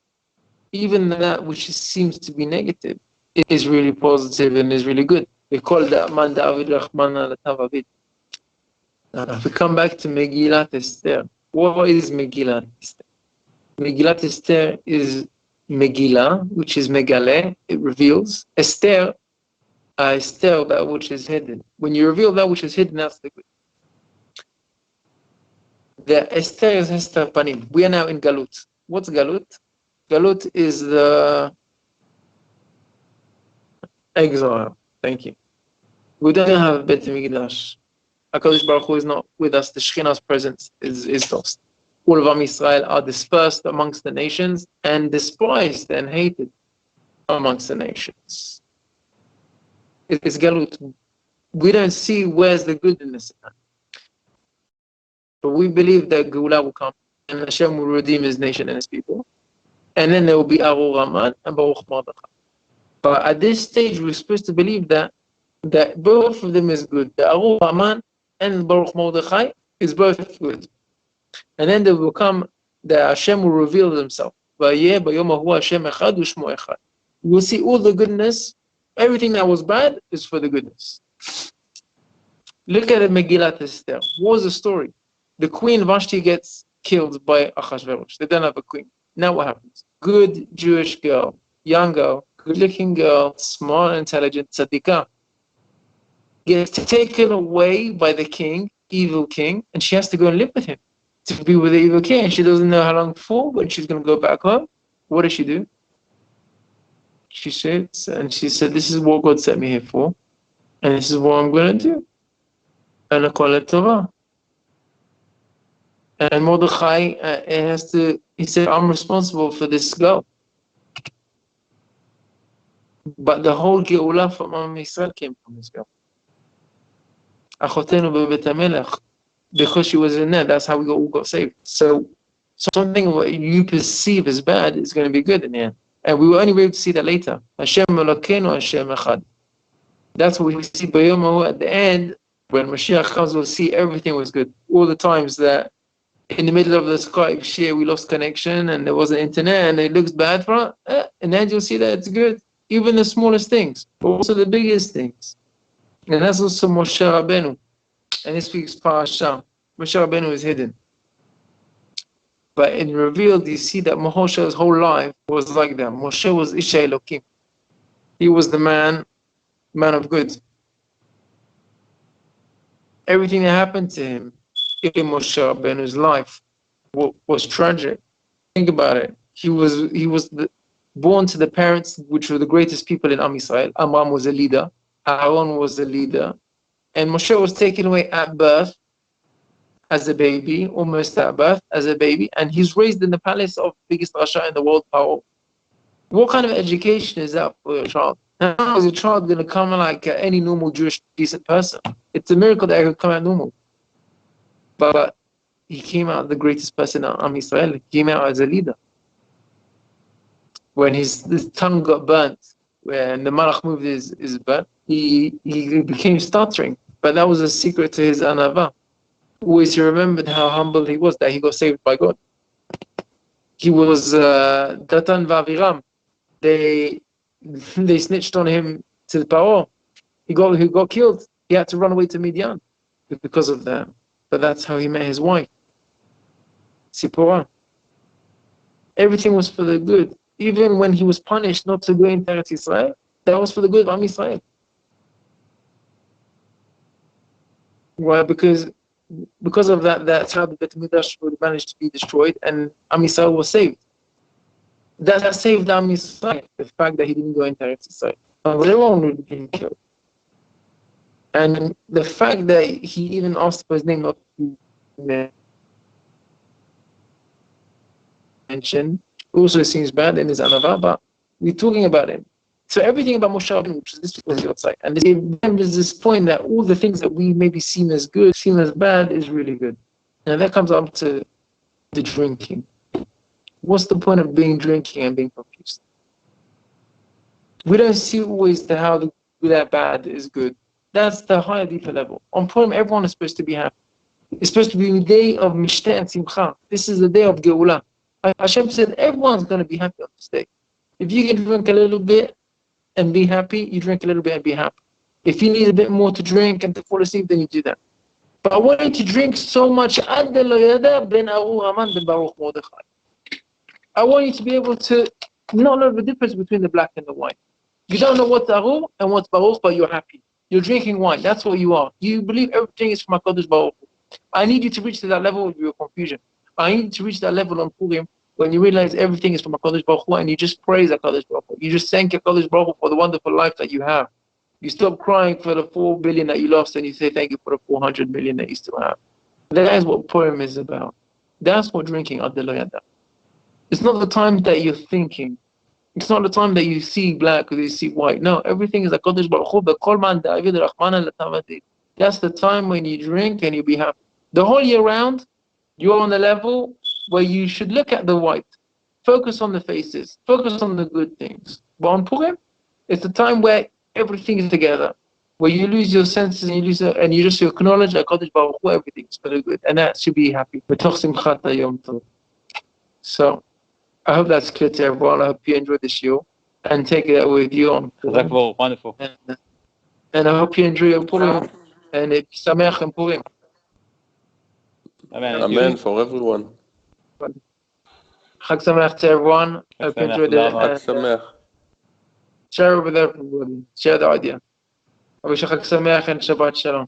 S1: even that which seems to be negative is really positive and is really good. We call that Man David Rahman al-Tavavid. Now, if we come back to Megillat Esther, what is Megillat Esther? Megillat Esther is Megillah, which is Megale, it reveals. Esther, Esther, that which is hidden. When you reveal that which is hidden, that's the good. The Esther is Esther Panim. We are now in Galut. What's Galut? Galut is the exile. Thank you. We don't have Bet Mikdash. HaKadosh Baruch Hu is not with us. The Shekhinah's presence is lost. All of Am Yisrael are dispersed amongst the nations and despised and hated amongst the nations. It's Galut. We don't see where's the goodness in that. But we believe that Geulah will come and Hashem will redeem His nation and His people. And then there will be Arur Raman and Baruch Mordechai. But at this stage, we're supposed to believe that both of them is good. The Arur Raman and Baruch Mordechai is both good. And then there will come, the Hashem will reveal himself. You will see all the goodness, everything that was bad is for the goodness. Look at the Megillat Esther. What was the story? The queen Vashti gets killed by Achashverosh. They don't have a queen. Now what happens? Good Jewish girl, young girl, good-looking girl, smart, intelligent, tzadikah, gets taken away by the king, evil king, and she has to go and live with him to be with the evil king. And she doesn't know how long for, when she's going to go back home. What does she do? She sits and she said, this is what God sent me here for, and this is what I'm going to do. And I call it Torah. And Mordechai he said, I'm responsible for this girl. But the whole Geulah from Am Yisrael came from this girl. Achotenu bebet HaMelech. Because she was in there, that's how we all got saved. So something what you perceive as bad is going to be good in the end. And we will only be able to see that later. Hashem Elokeinu, Hashem Echad. That's what we see by Yom Ha'u at the end. When Mashiach comes, we'll see everything was good. All the times that in the middle of the Skype share we lost connection and there wasn't internet and it looks bad for us, and then you'll see that it's good. Even the smallest things, but also the biggest things. And that's also Moshe Rabbeinu. And this week's Parasha, Moshe Rabbeinu is hidden. But in revealed, you see that Moshe's whole life was like that. Moshe was Isha Elokim. He was the man of good. Everything that happened to him in Moshe Rabbeinu's life was tragic. Think about it. He was born to the parents which were the greatest people in Am Yisrael. Amram was a leader. Aaron was a leader. And Moshe was taken away at birth as a baby, almost at birth as a baby. And he's raised in the palace of the biggest Rasha in the world, Paro. What kind of education is that for your child? How is your child going to come like any normal Jewish decent person? It's a miracle that he could come out normal. But he came out the greatest person in Am Yisrael. He came out as a leader. When his tongue got burnt, when the Malach moved his burnt, he became stuttering. But that was a secret to his anava. Always he remembered how humble he was, that he got saved by God. He was Datan Vaviram. They snitched on him to the Paro. He got killed. He had to run away to Midian because of that. But that's how he met his wife, Sipporah. Everything was for the good. Even when he was punished not to go into Eretz Yisrael, that was for the good of Am Yisrael. Why? Because of that Tzad Bet Midrash would manage to be destroyed, and Am Yisrael was saved. That saved Am Yisrael, the fact that he didn't go into Eretz Yisrael. Everyone would have been killed. And the fact that he even asked for his name not to be mentioned also seems bad in his anava, but we're talking about him. So everything about Moshe Rabbeinu, which is this was your side, and there's this point that all the things that we maybe seem as good, seem as bad, is really good. And that comes up to the drinking. What's the point of drinking and being confused? We don't see always how the good and bad is good. That's the higher, deeper level. On Purim, everyone is supposed to be happy. It's supposed to be a day of Mishteh and Simcha. This is the day of Geulah. Hashem said everyone's going to be happy on this day. If you can drink a little bit and be happy, you drink a little bit and be happy. If you need a bit more to drink and to fall asleep, then you do that. But I want you to drink so much. I want you to be able to not know the difference between the black and the white. You don't know what's Arur and what's Baruch, but you're happy. You're drinking wine. That's what you are. You believe everything is from HaKadosh Baruch Hu. I need you to reach to that level of your confusion. I need you to reach that level on Purim when you realize everything is from HaKadosh Baruch Hu and you just praise HaKadosh Baruch Hu. You just thank HaKadosh Baruch Hu for the wonderful life that you have. You stop crying for the 4 billion that you lost and you say thank you for the 400 million that you still have. That is what Purim is about. That's what drinking Ad Lo Yada. It's not the time that you're thinking. It's not the time that you see black or you see white. No, everything is HaKadosh Baruch Hu. That's the time when you drink and you be happy. The whole year round, you're on the level where you should look at the white. Focus on the faces. Focus on the good things. But on Purim, it's the time where everything is together. where you lose your senses and you just acknowledge HaKadosh Baruch Hu, everything's very good, and that should be happy. So I hope that's clear to everyone. I hope you enjoyed the shiur and take that with you on Purim.
S2: Wonderful.
S1: And I hope you enjoy your Purim and it's Sameach and Purim.
S3: Amen for everyone.
S1: Chag Sameach to everyone. I hope you enjoyed it.
S3: Chag Sameach.
S1: Share it with everybody. Share the idea. I wish you Chag Sameach and Shabbat Shalom.